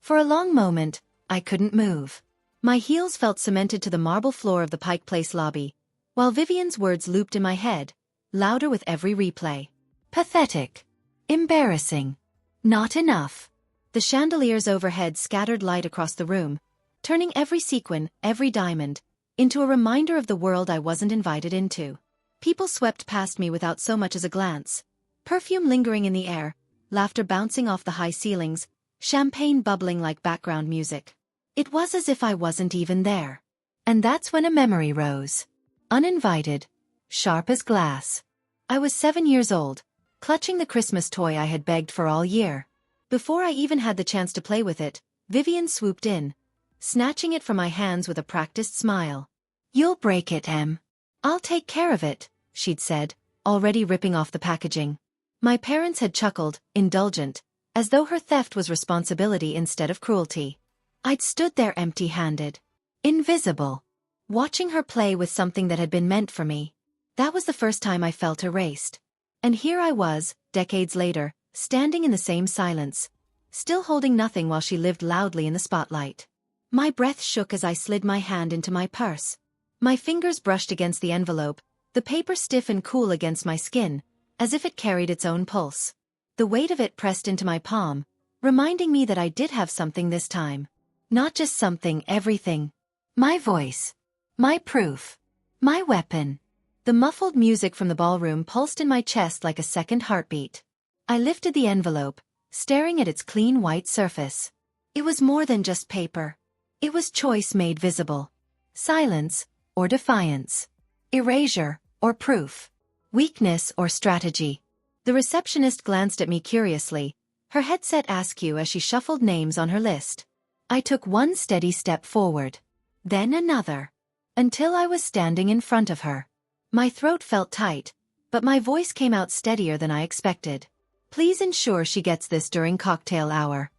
For a long moment, I couldn't move. My heels felt cemented to the marble floor of the Pike Place lobby, while Vivian's words looped in my head, louder with every replay. Pathetic. Embarrassing. Not enough. The chandeliers overhead scattered light across the room, turning every sequin, every diamond, into a reminder of the world I wasn't invited into. People swept past me without so much as a glance, Perfume lingering in the air, laughter bouncing off the high ceilings, champagne bubbling like background music. It was as if I wasn't even there. And that's when a memory rose. Uninvited, sharp as glass. I was 7 years old, clutching the Christmas toy I had begged for all year. Before I even had the chance to play with it, Vivian swooped in, snatching it from my hands with a practiced smile. "You'll break it, Em. I'll take care of it," she'd said, already ripping off the packaging. My parents had chuckled, indulgent, as though her theft was responsibility instead of cruelty. I'd stood there empty-handed, invisible, watching her play with something that had been meant for me. That was the first time I felt erased. And here I was, decades later, standing in the same silence, still holding nothing while she lived loudly in the spotlight. My breath shook as I slid my hand into my purse. My fingers brushed against the envelope, the paper stiff and cool against my skin, as if it carried its own pulse. The weight of it pressed into my palm, reminding me that I did have something this time. Not just something, everything. My voice. My proof. My weapon. The muffled music from the ballroom pulsed in my chest like a second heartbeat. I lifted the envelope, staring at its clean white surface. It was more than just paper. It was choice made visible. Silence, or defiance. Erasure, or proof. Weakness or strategy. The receptionist glanced at me curiously, her headset askew as she shuffled names on her list. I took one steady step forward. Then another. Until I was standing in front of her. My throat felt tight, but my voice came out steadier than I expected. "Please ensure she gets this during cocktail hour."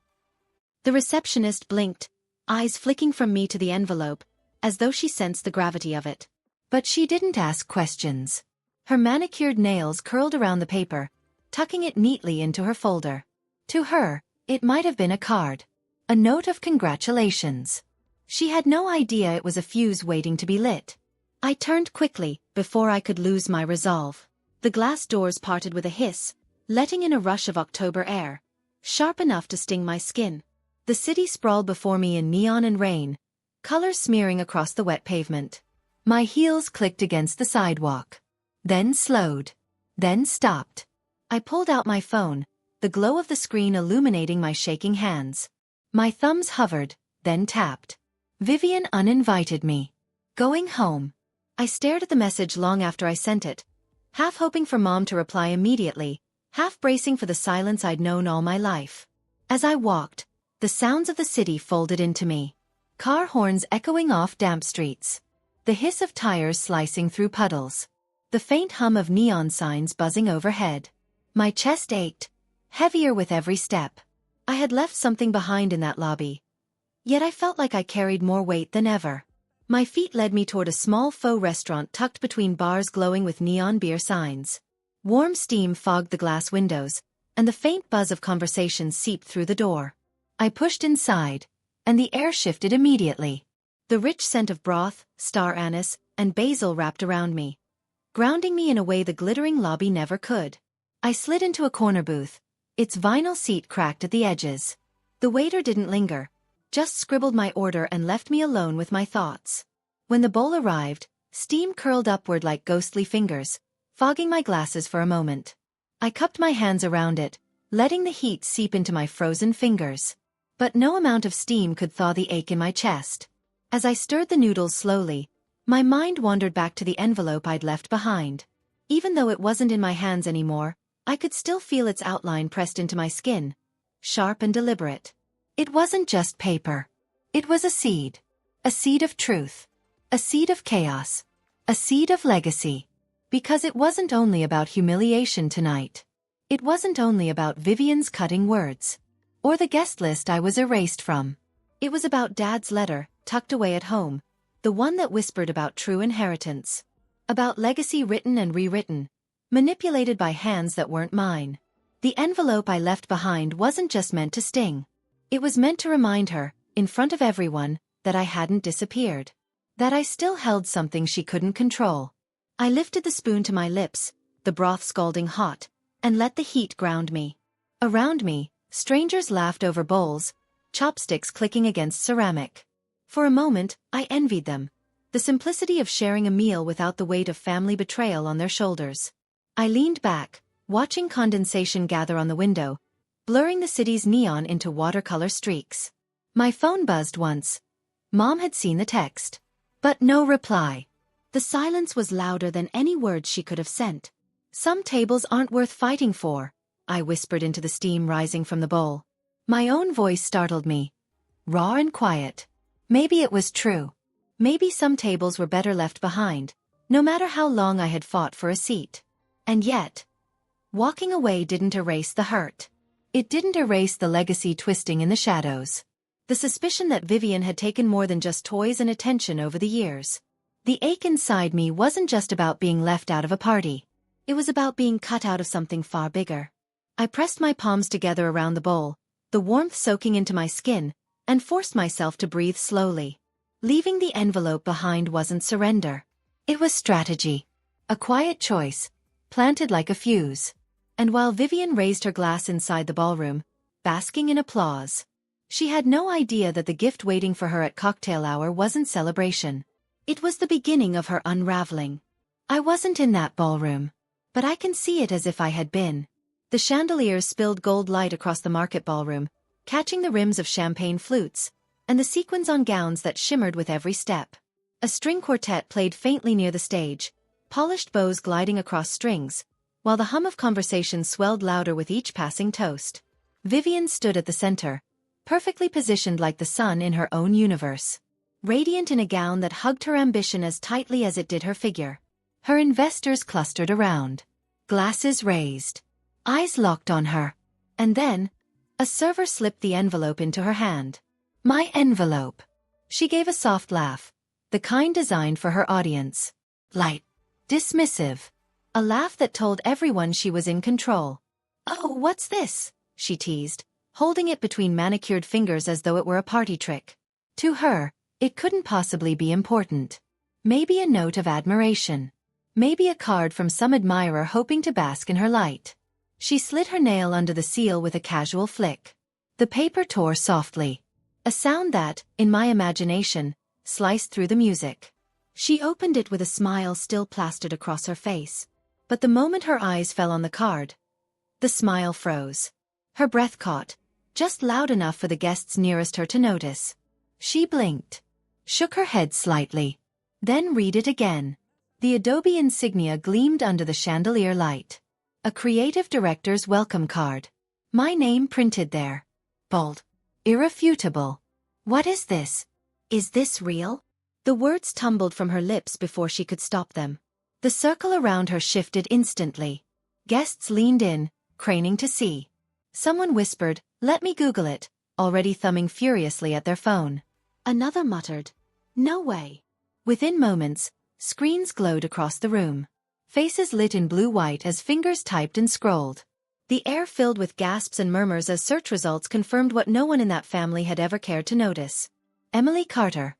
The receptionist blinked, eyes flicking from me to the envelope, as though she sensed the gravity of it. But she didn't ask questions. Her manicured nails curled around the paper, tucking it neatly into her folder. To her, it might have been a card. A note of congratulations. She had no idea it was a fuse waiting to be lit. I turned quickly, before I could lose my resolve. The glass doors parted with a hiss, letting in a rush of October air, sharp enough to sting my skin. The city sprawled before me in neon and rain, colors smearing across the wet pavement. My heels clicked against the sidewalk. Then slowed. Then stopped. I pulled out my phone, the glow of the screen illuminating my shaking hands. My thumbs hovered, then tapped. Vivian uninvited me. Going home. I stared at the message long after I sent it, half hoping for Mom to reply immediately, half bracing for the silence I'd known all my life. As I walked, the sounds of the city folded into me. Car horns echoing off damp streets. The hiss of tires slicing through puddles. The faint hum of neon signs buzzing overhead. My chest ached, heavier with every step. I had left something behind in that lobby. Yet I felt like I carried more weight than ever. My feet led me toward a small faux restaurant tucked between bars glowing with neon beer signs. Warm steam fogged the glass windows, and the faint buzz of conversation seeped through the door. I pushed inside, and the air shifted immediately. The rich scent of broth, star anise, and basil wrapped around me, grounding me in a way the glittering lobby never could. I slid into a corner booth, its vinyl seat cracked at the edges. The waiter didn't linger, just scribbled my order and left me alone with my thoughts. When the bowl arrived, steam curled upward like ghostly fingers, fogging my glasses for a moment. I cupped my hands around it, letting the heat seep into my frozen fingers. But no amount of steam could thaw the ache in my chest. As I stirred the noodles slowly, my mind wandered back to the envelope I'd left behind. Even though it wasn't in my hands anymore, I could still feel its outline pressed into my skin, sharp and deliberate. It wasn't just paper. It was a seed. A seed of truth. A seed of chaos. A seed of legacy. Because it wasn't only about humiliation tonight. It wasn't only about Vivian's cutting words. Or the guest list I was erased from. It was about Dad's letter, tucked away at home, the one that whispered about true inheritance. About legacy written and rewritten, manipulated by hands that weren't mine. The envelope I left behind wasn't just meant to sting. It was meant to remind her, in front of everyone, that I hadn't disappeared. That I still held something she couldn't control. I lifted the spoon to my lips, the broth scalding hot, and let the heat ground me. Around me, strangers laughed over bowls, chopsticks clicking against ceramic. For a moment, I envied them. The simplicity of sharing a meal without the weight of family betrayal on their shoulders. I leaned back, watching condensation gather on the window, blurring the city's neon into watercolor streaks. My phone buzzed once. Mom had seen the text. But no reply. The silence was louder than any words she could have sent. "Some tables aren't worth fighting for," I whispered into the steam rising from the bowl. My own voice startled me. Raw and quiet. Maybe it was true. Maybe some tables were better left behind, no matter how long I had fought for a seat. And yet, walking away didn't erase the hurt. It didn't erase the legacy twisting in the shadows. The suspicion that Vivian had taken more than just toys and attention over the years. The ache inside me wasn't just about being left out of a party. It was about being cut out of something far bigger. I pressed my palms together around the bowl, the warmth soaking into my skin, and forced myself to breathe slowly. Leaving the envelope behind wasn't surrender. It was strategy. A quiet choice, planted like a fuse. And while Vivian raised her glass inside the ballroom, basking in applause, she had no idea that the gift waiting for her at cocktail hour wasn't celebration. It was the beginning of her unraveling. I wasn't in that ballroom, but I can see it as if I had been. The chandeliers spilled gold light across the market ballroom, catching the rims of champagne flutes, and the sequins on gowns that shimmered with every step. A string quartet played faintly near the stage, polished bows gliding across strings, while the hum of conversation swelled louder with each passing toast. Vivian stood at the center, perfectly positioned like the sun in her own universe. Radiant in a gown that hugged her ambition as tightly as it did her figure. Her investors clustered around. Glasses raised. Eyes locked on her. And then, a server slipped the envelope into her hand. My envelope. She gave a soft laugh, the kind designed for her audience. Light. Dismissive. A laugh that told everyone she was in control. "Oh, what's this?" she teased, holding it between manicured fingers as though it were a party trick. To her, it couldn't possibly be important. Maybe a note of admiration. Maybe a card from some admirer hoping to bask in her light. She slid her nail under the seal with a casual flick. The paper tore softly. A sound that, in my imagination, sliced through the music. She opened it with a smile still plastered across her face. But the moment her eyes fell on the card, the smile froze. Her breath caught, just loud enough for the guests nearest her to notice. She blinked, shook her head slightly, then read it again. The Adobe insignia gleamed under the chandelier light. A creative director's welcome card. My name printed there. Bold. Irrefutable. What is this? Is this real? The words tumbled from her lips before she could stop them. The circle around her shifted instantly. Guests leaned in, craning to see. Someone whispered, "Let me Google it," already thumbing furiously at their phone. Another muttered, "No way." Within moments, screens glowed across the room. Faces lit in blue-white as fingers typed and scrolled. The air filled with gasps and murmurs as search results confirmed what no one in that family had ever cared to notice. Emily Carter.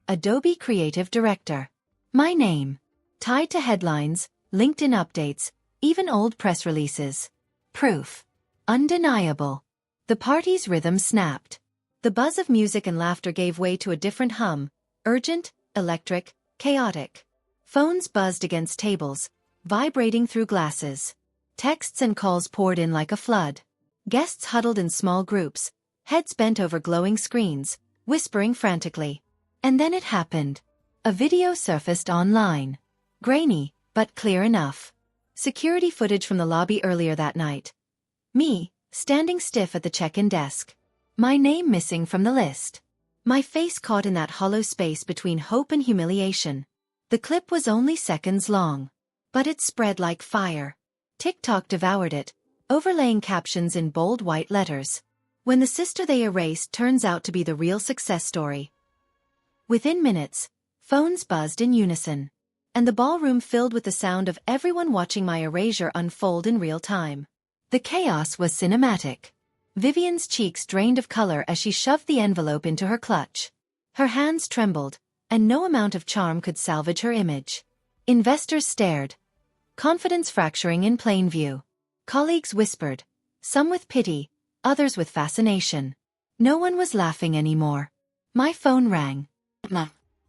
Adobe Creative Director. My name. Tied to headlines, LinkedIn updates, even old press releases. Proof. Undeniable. The party's rhythm snapped. The buzz of music and laughter gave way to a different hum, urgent, electric, chaotic. Phones buzzed against tables, vibrating through glasses. Texts and calls poured in like a flood. Guests huddled in small groups, heads bent over glowing screens, whispering frantically. And then it happened. A video surfaced online. Grainy, but clear enough. Security footage from the lobby earlier that night. Me, standing stiff at the check-in desk. My name missing from the list. My face caught in that hollow space between hope and humiliation. The clip was only seconds long. But it spread like fire. TikTok devoured it, overlaying captions in bold white letters. When the sister they erased turns out to be the real success story. Within minutes, phones buzzed in unison. And the ballroom filled with the sound of everyone watching my erasure unfold in real time. The chaos was cinematic. Vivian's cheeks drained of color as she shoved the envelope into her clutch. Her hands trembled, and no amount of charm could salvage her image. Investors stared, confidence fracturing in plain view. Colleagues whispered, some with pity, others with fascination. No one was laughing anymore. My phone rang.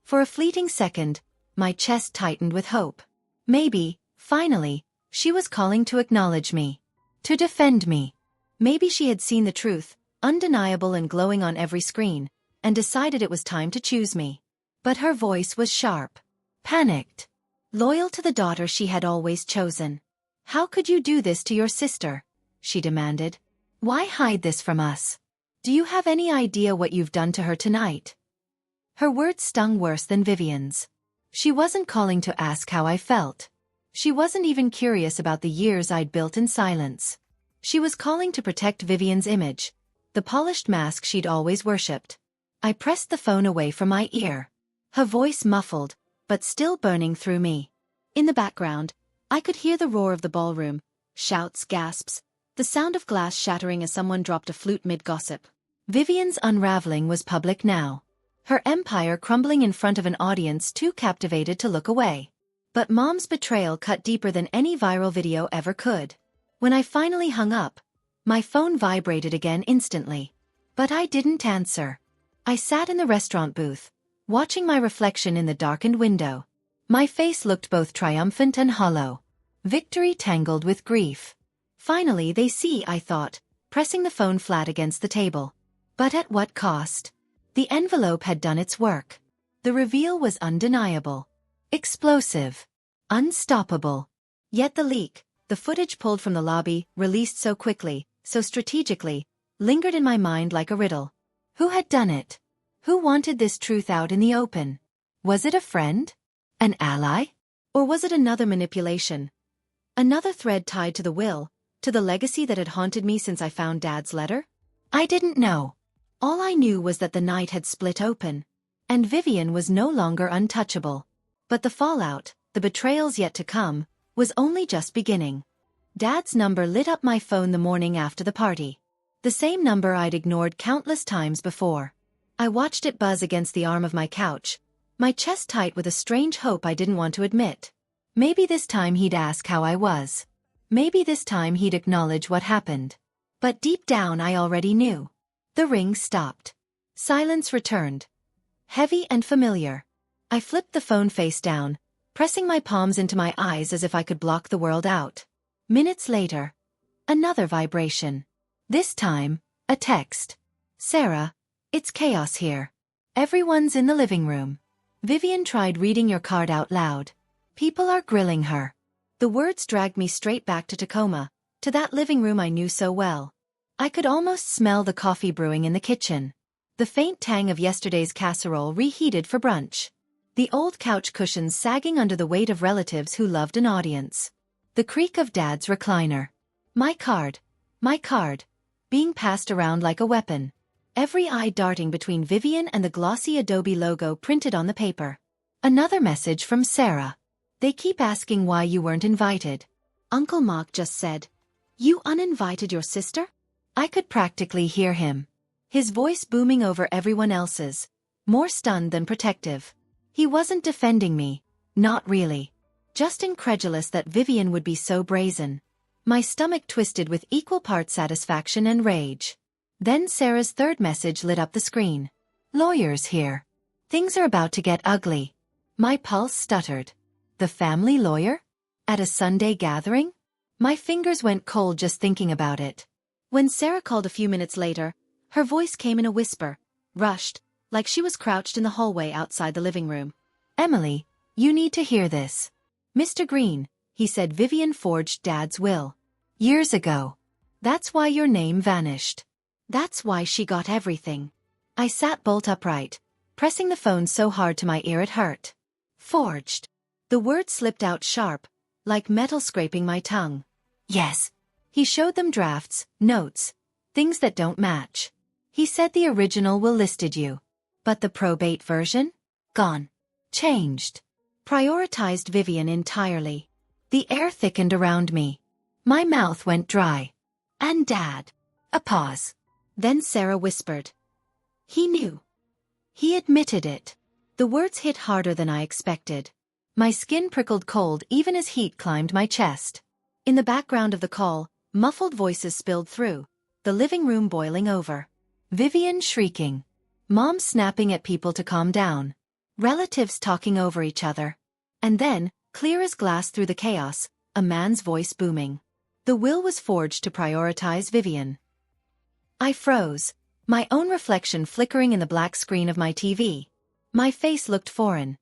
For a fleeting second, my chest tightened with hope. Maybe, finally, She was calling to acknowledge me. To defend me. Maybe she had seen the truth, undeniable and glowing on every screen, and decided it was time to choose me. But her voice was sharp. Panicked. Loyal to the daughter she had always chosen. "How could you do this to your sister?" she demanded. "Why hide this from us? Do you have any idea what you've done to her tonight?" Her words stung worse than Vivian's. She wasn't calling to ask how I felt. She wasn't even curious about the years I'd built in silence. She was calling to protect Vivian's image, the polished mask she'd always worshipped. I pressed the phone away from my ear. Her voice muffled, but still burning through me. In the background, I could hear the roar of the ballroom, shouts, gasps, the sound of glass shattering as someone dropped a flute mid-gossip. Vivian's unraveling was public now. Her empire crumbling in front of an audience too captivated to look away. But Mom's betrayal cut deeper than any viral video ever could. When I finally hung up, my phone vibrated again instantly. But I didn't answer. I sat in the restaurant booth, watching my reflection in the darkened window. My face looked both triumphant and hollow. Victory tangled with grief. Finally they see, I thought, pressing the phone flat against the table. But at what cost? The envelope had done its work. The reveal was undeniable. Explosive. Unstoppable. Yet the leak, the footage pulled from the lobby, released so quickly, so strategically, lingered in my mind like a riddle. Who had done it? Who wanted this truth out in the open? Was it a friend? An ally? Or was it another manipulation? Another thread tied to the will, to the legacy that had haunted me since I found Dad's letter? I didn't know. All I knew was that the night had split open, and Vivian was no longer untouchable. But the fallout, the betrayals yet to come, was only just beginning. Dad's number lit up my phone the morning after the party. The same number I'd ignored countless times before. I watched it buzz against the arm of my couch, my chest tight with a strange hope I didn't want to admit. Maybe this time he'd ask how I was. Maybe this time he'd acknowledge what happened. But deep down I already knew. The ring stopped. Silence returned. Heavy and familiar. I flipped the phone face down, pressing my palms into my eyes as if I could block the world out. Minutes later, another vibration. This time, a text. "Sarah, it's chaos here. Everyone's in the living room. Vivian tried reading your card out loud. People are grilling her." The words dragged me straight back to Tacoma, to that living room I knew so well. I could almost smell the coffee brewing in the kitchen. The faint tang of yesterday's casserole reheated for brunch. The old couch cushions sagging under the weight of relatives who loved an audience. The creak of Dad's recliner. My card, being passed around like a weapon. Every eye darting between Vivian and the glossy Adobe logo printed on the paper. Another message from Sarah. "They keep asking why you weren't invited. Uncle Mark just said, 'You uninvited your sister?'" I could practically hear him. His voice booming over everyone else's, more stunned than protective. He wasn't defending me, not really. Just incredulous that Vivian would be so brazen. My stomach twisted with equal parts satisfaction and rage. Then Sarah's third message lit up the screen. "Lawyers here. Things are about to get ugly." My pulse stuttered. The family lawyer? At a Sunday gathering? My fingers went cold just thinking about it. When Sarah called a few minutes later, her voice came in a whisper, rushed, like she was crouched in the hallway outside the living room. "Emily, you need to hear this. Mr. Green," he said, "Vivian forged Dad's will. Years ago. That's why your name vanished. That's why she got everything." I sat bolt upright, pressing the phone so hard to my ear it hurt. Forged. The word slipped out sharp, like metal scraping my tongue. "Yes." He showed them drafts, notes, things that don't match. He said the original will listed you. But the probate version? Gone. Changed. Prioritized Vivian entirely. The air thickened around me. My mouth went dry. "And Dad." A pause. Then Sarah whispered. "He knew. He admitted it." The words hit harder than I expected. My skin prickled cold even as heat climbed my chest. In the background of the call, muffled voices spilled through, the living room boiling over. Vivian shrieking. Mom snapping at people to calm down. Relatives talking over each other. And then, clear as glass through the chaos, a man's voice booming. The will was forged to prioritize Vivian. I froze, my own reflection flickering in the black screen of my TV. My face looked foreign.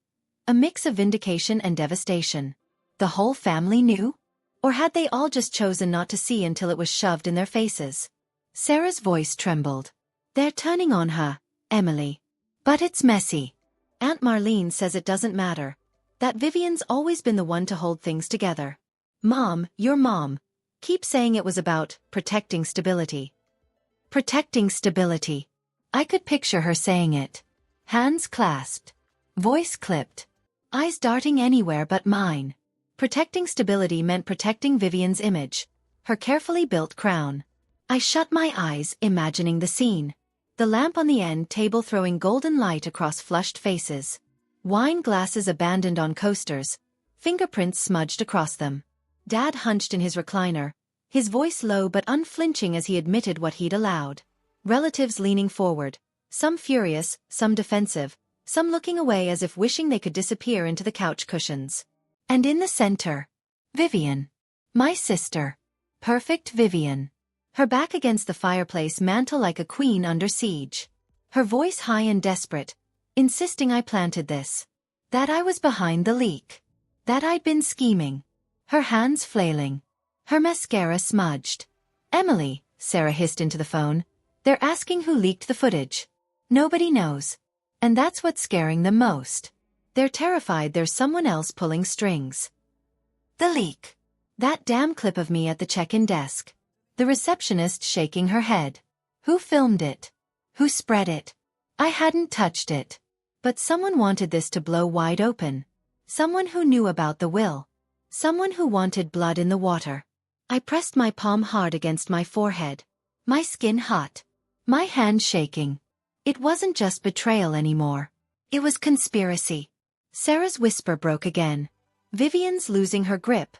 A mix of vindication and devastation. The whole family knew? Or had they all just chosen not to see until it was shoved in their faces? Sarah's voice trembled. They're turning on her, Emily. But it's messy. Aunt Marlene says it doesn't matter. That Vivian's always been the one to hold things together. Mom, your mom. Keep saying it was about protecting stability. Protecting stability. I could picture her saying it. Hands clasped. Voice clipped. Eyes darting anywhere but mine. Protecting stability meant protecting Vivian's image. Her carefully built crown. I shut my eyes, imagining the scene. The lamp on the end table throwing golden light across flushed faces. Wine glasses abandoned on coasters. Fingerprints smudged across them. Dad hunched in his recliner, his voice low but unflinching as he admitted what he'd allowed. Relatives leaning forward, some furious, some defensive, some looking away as if wishing they could disappear into the couch cushions. And in the center, Vivian. My sister. Perfect Vivian. Her back against the fireplace mantle like a queen under siege. Her voice high and desperate, insisting I planted this. That I was behind the leak. That I'd been scheming. Her hands flailing. Her mascara smudged. Emily, Sarah hissed into the phone. They're asking who leaked the footage. Nobody knows. And that's what's scaring them most. They're terrified there's someone else pulling strings. The leak. That damn clip of me at the check-in desk. The receptionist shaking her head. Who filmed it? Who spread it? I hadn't touched it. But someone wanted this to blow wide open. Someone who knew about the will. Someone who wanted blood in the water. I pressed my palm hard against my forehead. My skin hot. My hand shaking. It wasn't just betrayal anymore. It was conspiracy. Sarah's whisper broke again. Vivian's losing her grip.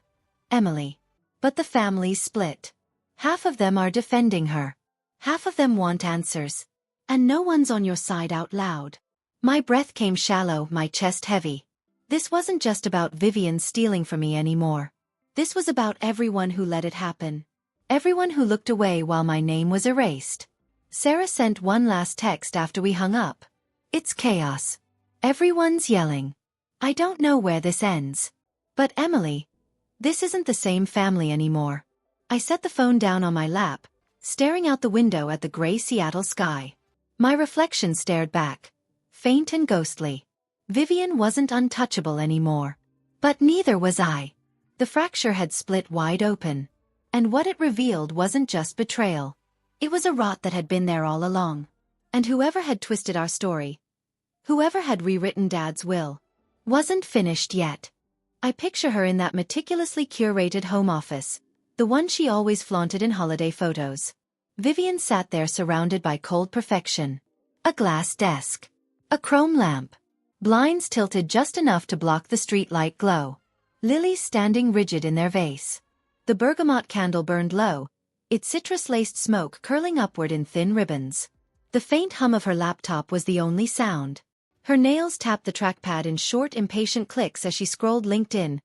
Emily. But the family's split. Half of them are defending her. Half of them want answers. And no one's on your side out loud. My breath came shallow, my chest heavy. This wasn't just about Vivian stealing from me anymore. This was about everyone who let it happen. Everyone who looked away while my name was erased. Sarah sent one last text after we hung up. It's chaos. Everyone's yelling. I don't know where this ends. But Emily, this isn't the same family anymore. I set the phone down on my lap, staring out the window at the gray Seattle sky. My reflection stared back, faint and ghostly. Vivian wasn't untouchable anymore. But neither was I. The fracture had split wide open. And what it revealed wasn't just betrayal. It was a rot that had been there all along. And whoever had twisted our story, whoever had rewritten Dad's will, wasn't finished yet. I picture her in that meticulously curated home office, the one she always flaunted in holiday photos. Vivian sat there surrounded by cold perfection. A glass desk. A chrome lamp. Blinds tilted just enough to block the streetlight glow. Lilies standing rigid in their vase. The bergamot candle burned low, its citrus-laced smoke curling upward in thin ribbons. The faint hum of her laptop was the only sound. Her nails tapped the trackpad in short, impatient clicks as she scrolled LinkedIn,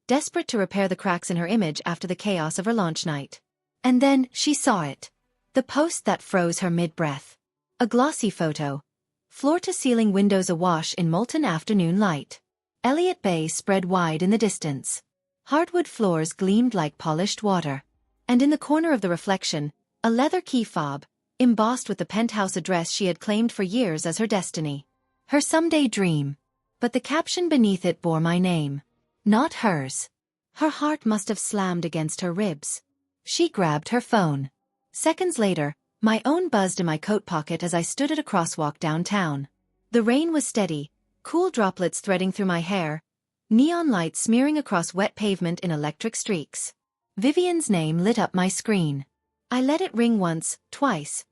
desperate to repair the cracks in her image after the chaos of her launch night. And then, she saw it. The post that froze her mid-breath. A glossy photo. Floor-to-ceiling windows awash in molten afternoon light. Elliott Bay spread wide in the distance. Hardwood floors gleamed like polished water. And in the corner of the reflection, a leather key fob, embossed with the Penthouse address she had claimed for years as her destiny. Her someday dream. But the caption beneath it bore my name. Not hers. Her heart must have slammed against her ribs. She grabbed her phone. Seconds later, my own buzzed in my coat pocket as I stood at a crosswalk downtown. The rain was steady, cool droplets threading through my hair, neon lights smearing across wet pavement in electric streaks. Vivian's name lit up my screen. I let it ring once, twice,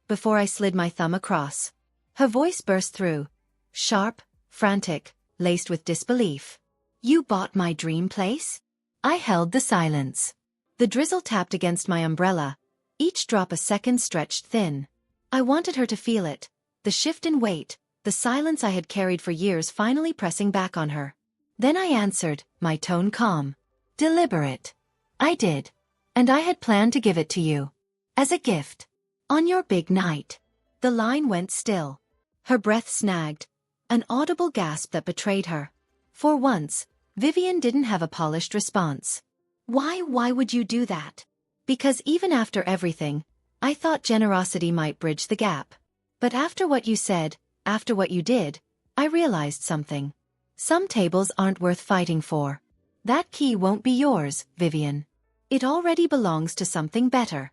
before I slid my thumb across. Her voice burst through, sharp, frantic, laced with disbelief. You bought my dream place? I held the silence. The drizzle tapped against my umbrella, each drop a second stretched thin. I wanted her to feel it, the shift in weight, the silence I had carried for years finally pressing back on her. Then I answered, my tone calm. Deliberate. I did. And I had planned to give it to you. As a gift. On your big night. The line went still. Her breath snagged. An audible gasp that betrayed her. For once, Vivian didn't have a polished response. Why would you do that? Because even after everything, I thought generosity might bridge the gap. But after what you said, after what you did, I realized something. Some tables aren't worth fighting for. That key won't be yours, Vivian. It already belongs to something better.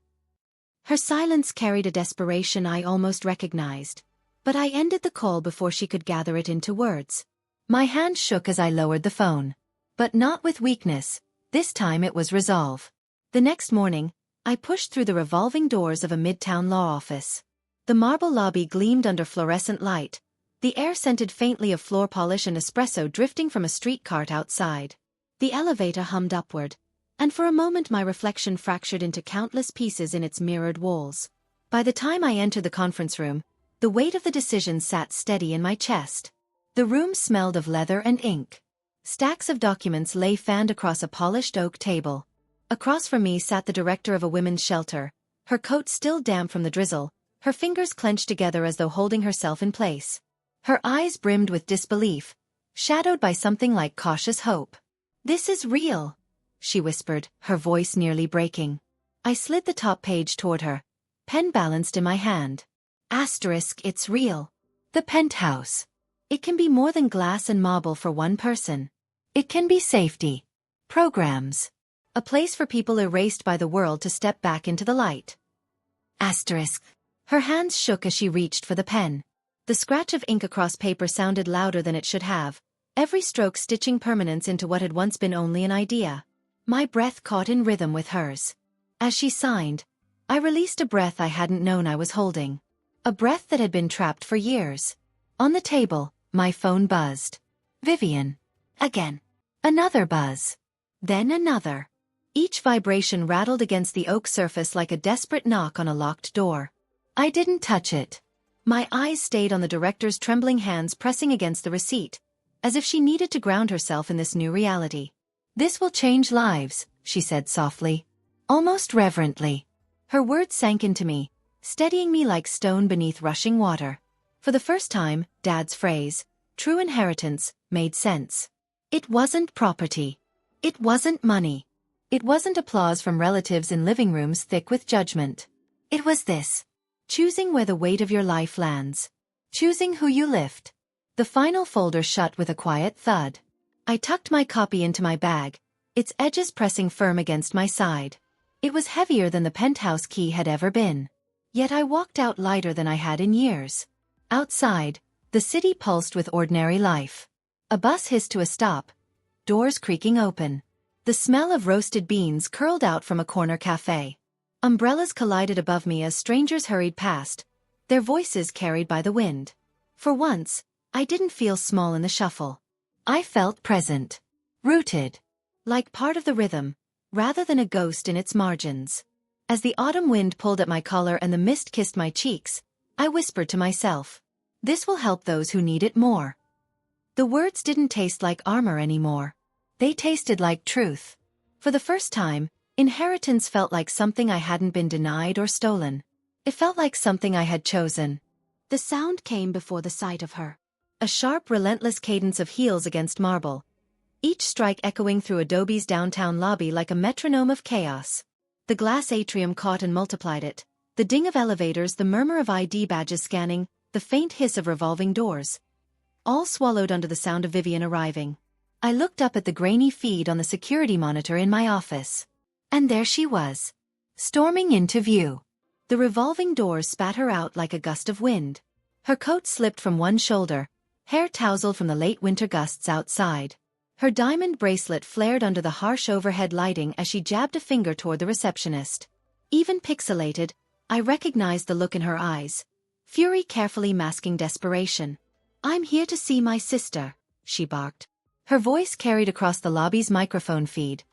Her silence carried a desperation I almost recognized. But I ended the call before she could gather it into words. My hand shook as I lowered the phone. But not with weakness. This time it was resolve. The next morning, I pushed through the revolving doors of a midtown law office. The marble lobby gleamed under fluorescent light, the air scented faintly of floor polish and espresso drifting from a street cart outside. The elevator hummed upward, and for a moment my reflection fractured into countless pieces in its mirrored walls. By the time I entered the conference room, the weight of the decision sat steady in my chest. The room smelled of leather and ink. Stacks of documents lay fanned across a polished oak table. Across from me sat the director of a women's shelter, her coat still damp from the drizzle, her fingers clenched together as though holding herself in place. Her eyes brimmed with disbelief, shadowed by something like cautious hope. "This is real," she whispered, her voice nearly breaking. I slid the top page toward her, pen balanced in my hand. Asterisk, it's real. The Penthouse. It can be more than glass and marble for one person. It can be safety. Programs. A place for people erased by the world to step back into the light. Asterisk. Her hands shook as she reached for the pen. The scratch of ink across paper sounded louder than it should have, every stroke stitching permanence into what had once been only an idea. My breath caught in rhythm with hers. As she signed, I released a breath I hadn't known I was holding. A breath that had been trapped for years. On the table, my phone buzzed. Vivian. Again. Another buzz. Then another. Each vibration rattled against the oak surface like a desperate knock on a locked door. I didn't touch it. My eyes stayed on the director's trembling hands pressing against the receipt, as if she needed to ground herself in this new reality. "This will change lives," she said softly, almost reverently. Her words sank into me, steadying me like stone beneath rushing water. For the first time, Dad's phrase, "true inheritance," made sense. It wasn't property. It wasn't money. It wasn't applause from relatives in living rooms thick with judgment. It was this. Choosing where the weight of your life lands. Choosing who you lift. The final folder shut with a quiet thud. I tucked my copy into my bag, its edges pressing firm against my side. It was heavier than the penthouse key had ever been. Yet I walked out lighter than I had in years. Outside, the city pulsed with ordinary life. A bus hissed to a stop, doors creaking open. The smell of roasted beans curled out from a corner cafe. Umbrellas collided above me as strangers hurried past, their voices carried by the wind. For once, I didn't feel small in the shuffle. I felt present. Rooted. Like part of the rhythm, rather than a ghost in its margins. As the autumn wind pulled at my collar and the mist kissed my cheeks, I whispered to myself, "This will help those who need it more." The words didn't taste like armor anymore. They tasted like truth. For the first time, inheritance felt like something I hadn't been denied or stolen. It felt like something I had chosen. The sound came before the sight of her. A sharp, relentless cadence of heels against marble. Each strike echoing through Adobe's downtown lobby like a metronome of chaos. The glass atrium caught and multiplied it. The ding of elevators, the murmur of ID badges scanning, the faint hiss of revolving doors. All swallowed under the sound of Vivian arriving. I looked up at the grainy feed on the security monitor in my office. And there she was. Storming into view. The revolving doors spat her out like a gust of wind. Her coat slipped from one shoulder, hair tousled from the late winter gusts outside. Her diamond bracelet flared under the harsh overhead lighting as she jabbed a finger toward the receptionist. Even pixelated, I recognized the look in her eyes. Fury carefully masking desperation. "I'm here to see my sister," she barked. Her voice carried across the lobby's microphone feed,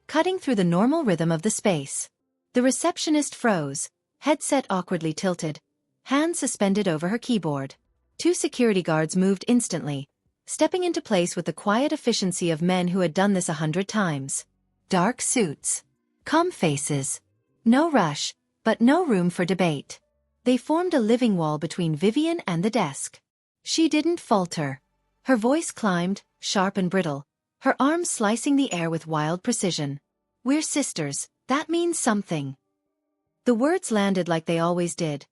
cutting through the normal rhythm of the space. The receptionist froze, headset awkwardly tilted, hands suspended over her keyboard. 2 security guards moved instantly, stepping into place with the quiet efficiency of men who had done this 100 times. dark suits, calm faces. No rush, but no room for debate. They formed a living wall between Vivian and the desk. She didn't falter. Her voice climbed, sharp and brittle, her arms slicing the air with wild precision. "We're sisters, that means something." The words landed like they always did.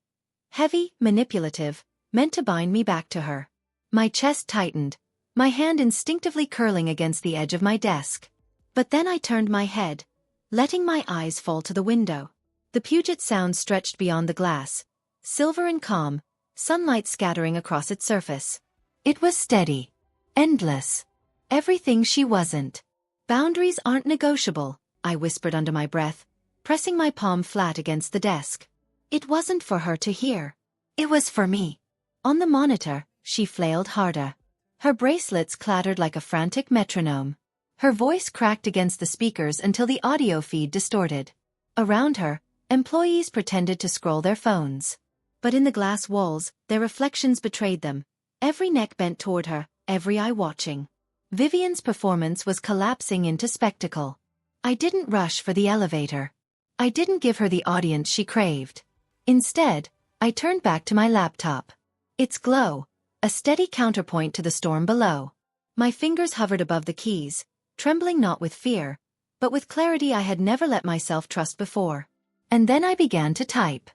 Heavy, manipulative, meant to bind me back to her. My chest tightened, my hand instinctively curling against the edge of my desk. But then I turned my head, letting my eyes fall to the window. The Puget Sound stretched beyond the glass, silver and calm, sunlight scattering across its surface. It was steady, endless, everything she wasn't. "Boundaries aren't negotiable," I whispered under my breath, pressing my palm flat against the desk. It wasn't for her to hear. It was for me. On the monitor, she flailed harder. Her bracelets clattered like a frantic metronome. Her voice cracked against the speakers until the audio feed distorted. Around her, employees pretended to scroll their phones. But in the glass walls, their reflections betrayed them. Every neck bent toward her, every eye watching. Vivian's performance was collapsing into spectacle. I didn't rush for the elevator. I didn't give her the audience she craved. Instead, I turned back to my laptop. Its glow, a steady counterpoint to the storm below. My fingers hovered above the keys, trembling not with fear, but with clarity I had never let myself trust before. And then I began to type.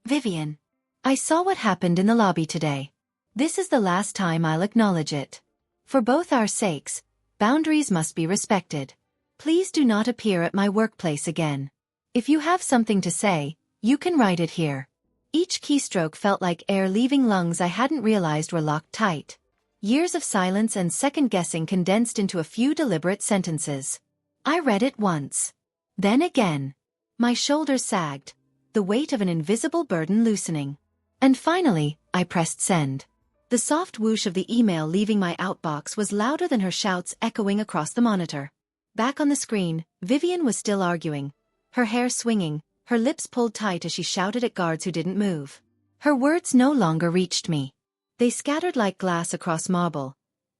"Vivian, I saw what happened in the lobby today. This is the last time I'll acknowledge it. For both our sakes, boundaries must be respected. Please do not appear at my workplace again. If you have something to say, you can write it here." Each keystroke felt like air leaving lungs I hadn't realized were locked tight. Years of silence and second-guessing condensed into a few deliberate sentences. I read it once. Then again. My shoulders sagged, the weight of an invisible burden loosening. And finally, I pressed send. The soft whoosh of the email leaving my outbox was louder than her shouts echoing across the monitor. Back on the screen, Vivian was still arguing, her hair swinging, her lips pulled tight as she shouted at guards who didn't move. Her words no longer reached me. They scattered like glass across marble.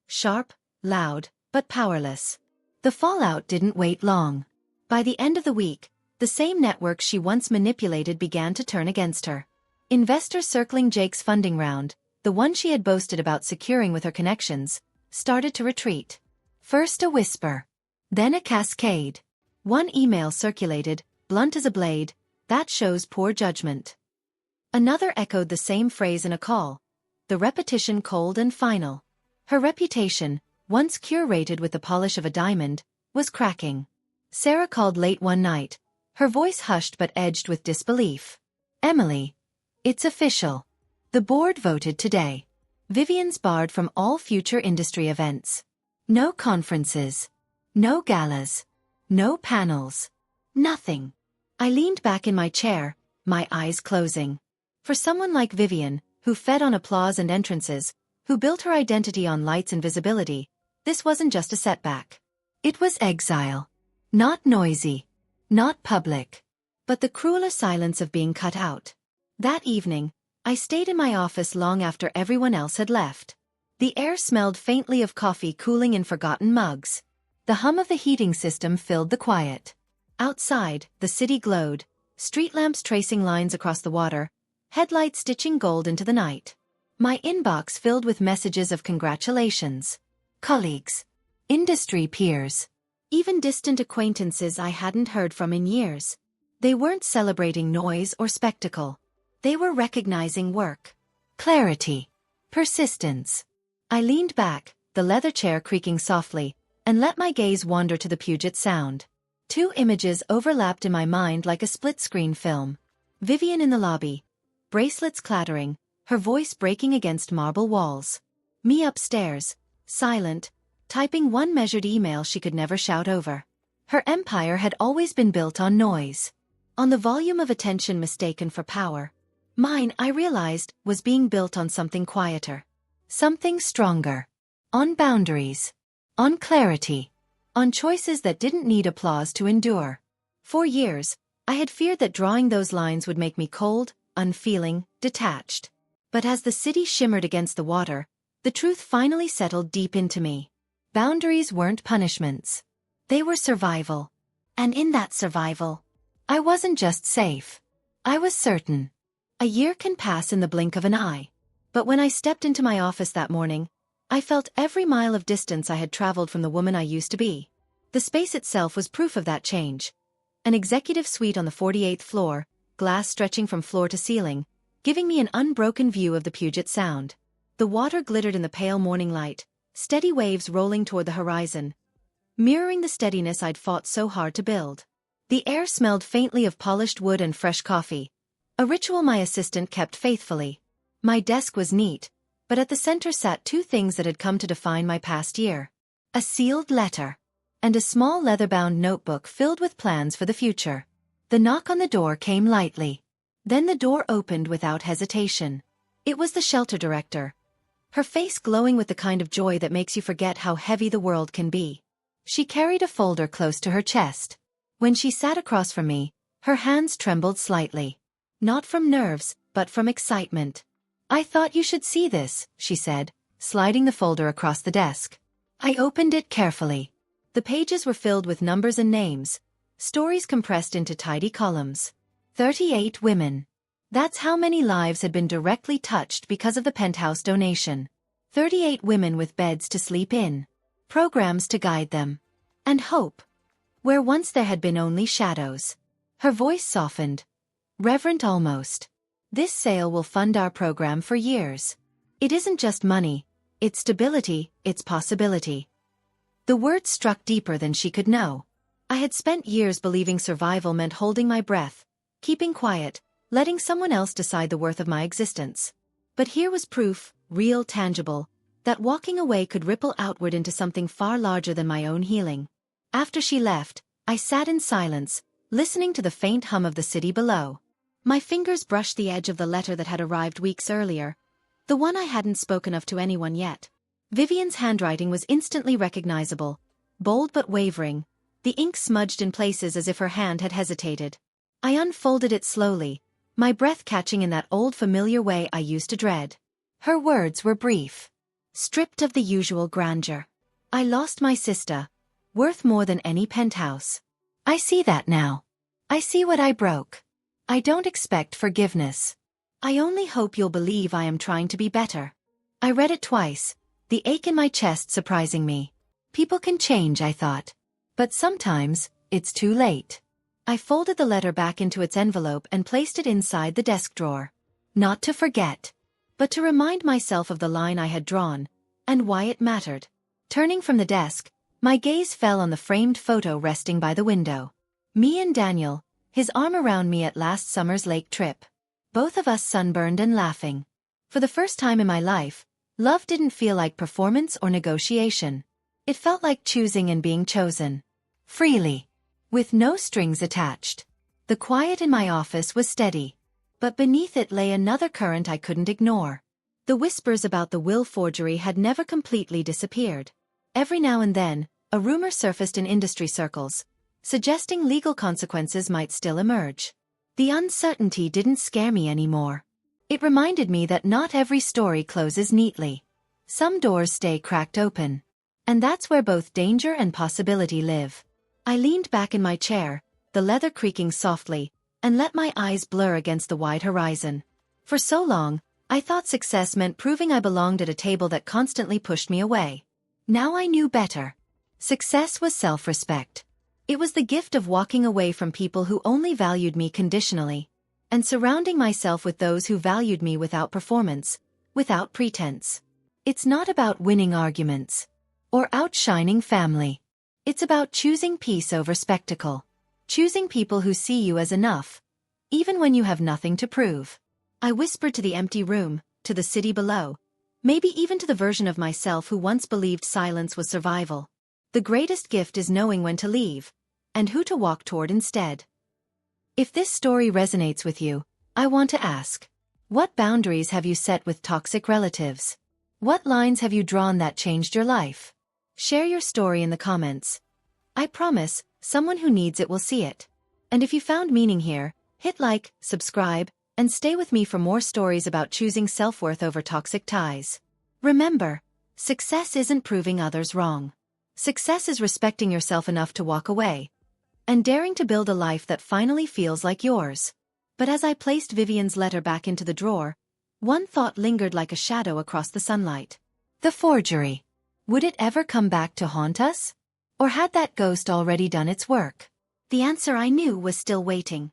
Sharp, loud, but powerless. The fallout didn't wait long. By the end of the week, the same networks she once manipulated began to turn against her. Investors circling Jake's funding round, the one she had boasted about securing with her connections, started to retreat. First a whisper. Then a cascade. One email circulated, blunt as a blade, "That shows poor judgment." Another echoed the same phrase in a call, the repetition cold and final. Her reputation, once curated with the polish of a diamond, was cracking. Sarah called late one night, her voice hushed but edged with disbelief. "Emily, it's official. The board voted today. Vivian's barred from all future industry events. No conferences. No galas. No panels. Nothing." I leaned back in my chair, my eyes closing. For someone like Vivian, who fed on applause and entrances, who built her identity on lights and visibility, this wasn't just a setback. It was exile. Not noisy. Not public. But the crueler silence of being cut out. That evening, I stayed in my office long after everyone else had left. The air smelled faintly of coffee cooling in forgotten mugs. The hum of the heating system filled the quiet. Outside, the city glowed, street lamps tracing lines across the water, headlights stitching gold into the night. My inbox filled with messages of congratulations. Colleagues. Industry peers. Even distant acquaintances I hadn't heard from in years. They weren't celebrating noise or spectacle. They were recognizing work. Clarity. Persistence. I leaned back, the leather chair creaking softly, and let my gaze wander to the Puget Sound. Two images overlapped in my mind like a split-screen film. Vivian in the lobby, bracelets clattering, her voice breaking against marble walls. Me upstairs, silent, typing one measured email she could never shout over. Her empire had always been built on noise. On the volume of attention mistaken for power. Mine, I realized, was being built on something quieter. Something stronger. On boundaries. On clarity. On choices that didn't need applause to endure. For years, I had feared that drawing those lines would make me cold, unfeeling, detached. But as the city shimmered against the water, the truth finally settled deep into me. Boundaries weren't punishments. They were survival. And in that survival, I wasn't just safe. I was certain. A year can pass in the blink of an eye. But when I stepped into my office that morning, I felt every mile of distance I had traveled from the woman I used to be. The space itself was proof of that change. An executive suite on the 48th floor, glass stretching from floor to ceiling, giving me an unbroken view of the Puget Sound. The water glittered in the pale morning light, steady waves rolling toward the horizon, mirroring the steadiness I'd fought so hard to build. The air smelled faintly of polished wood and fresh coffee, a ritual my assistant kept faithfully. My desk was neat, but at the center sat two things that had come to define my past year. A sealed letter, and a small leather-bound notebook filled with plans for the future. The knock on the door came lightly. Then the door opened without hesitation. It was the shelter director, her face glowing with the kind of joy that makes you forget how heavy the world can be. She carried a folder close to her chest. When she sat across from me, her hands trembled slightly. Not from nerves, but from excitement. "I thought you should see this," she said, sliding the folder across the desk. I opened it carefully. The pages were filled with numbers and names, stories compressed into tidy columns. 38 women. That's how many lives had been directly touched because of the Penthouse donation. 38 women with beds to sleep in, programs to guide them, and hope, where once there had been only shadows. Her voice softened, reverent almost. "This sale will fund our program for years. It isn't just money, it's stability, it's possibility." The words struck deeper than she could know. I had spent years believing survival meant holding my breath, keeping quiet, letting someone else decide the worth of my existence. But here was proof, real, tangible, that walking away could ripple outward into something far larger than my own healing. After she left, I sat in silence, listening to the faint hum of the city below. My fingers brushed the edge of the letter that had arrived weeks earlier, the one I hadn't spoken of to anyone yet. Vivian's handwriting was instantly recognizable, bold but wavering, the ink smudged in places as if her hand had hesitated. I unfolded it slowly, my breath catching in that old familiar way I used to dread. Her words were brief, stripped of the usual grandeur. "I lost my sister, worth more than any penthouse. I see that now. I see what I broke. I don't expect forgiveness. I only hope you'll believe I am trying to be better." I read it twice, the ache in my chest surprising me. People can change, I thought. But sometimes, it's too late. I folded the letter back into its envelope and placed it inside the desk drawer. Not to forget, but to remind myself of the line I had drawn, and why it mattered. Turning from the desk, my gaze fell on the framed photo resting by the window. Me and Daniel, his arm around me at last summer's lake trip. Both of us sunburned and laughing. For the first time in my life, love didn't feel like performance or negotiation. It felt like choosing and being chosen. Freely. With no strings attached. The quiet in my office was steady. But beneath it lay another current I couldn't ignore. The whispers about the will forgery had never completely disappeared. Every now and then, a rumor surfaced in industry circles, suggesting legal consequences might still emerge. The uncertainty didn't scare me anymore. It reminded me that not every story closes neatly. Some doors stay cracked open. And that's where both danger and possibility live. I leaned back in my chair, the leather creaking softly, and let my eyes blur against the wide horizon. For so long, I thought success meant proving I belonged at a table that constantly pushed me away. Now I knew better. Success was self-respect. It was the gift of walking away from people who only valued me conditionally, and surrounding myself with those who valued me without performance, without pretense. It's not about winning arguments, or outshining family. It's about choosing peace over spectacle. Choosing people who see you as enough, even when you have nothing to prove. I whispered to the empty room, to the city below, maybe even to the version of myself who once believed silence was survival. The greatest gift is knowing when to leave, and who to walk toward instead. If this story resonates with you, I want to ask, what boundaries have you set with toxic relatives? What lines have you drawn that changed your life? Share your story in the comments. I promise, someone who needs it will see it. And if you found meaning here, hit like, subscribe, and stay with me for more stories about choosing self-worth over toxic ties. Remember, success isn't proving others wrong. Success is respecting yourself enough to walk away, and daring to build a life that finally feels like yours. But as I placed Vivian's letter back into the drawer, one thought lingered like a shadow across the sunlight. The forgery. Would it ever come back to haunt us? Or had that ghost already done its work? The answer I knew was still waiting.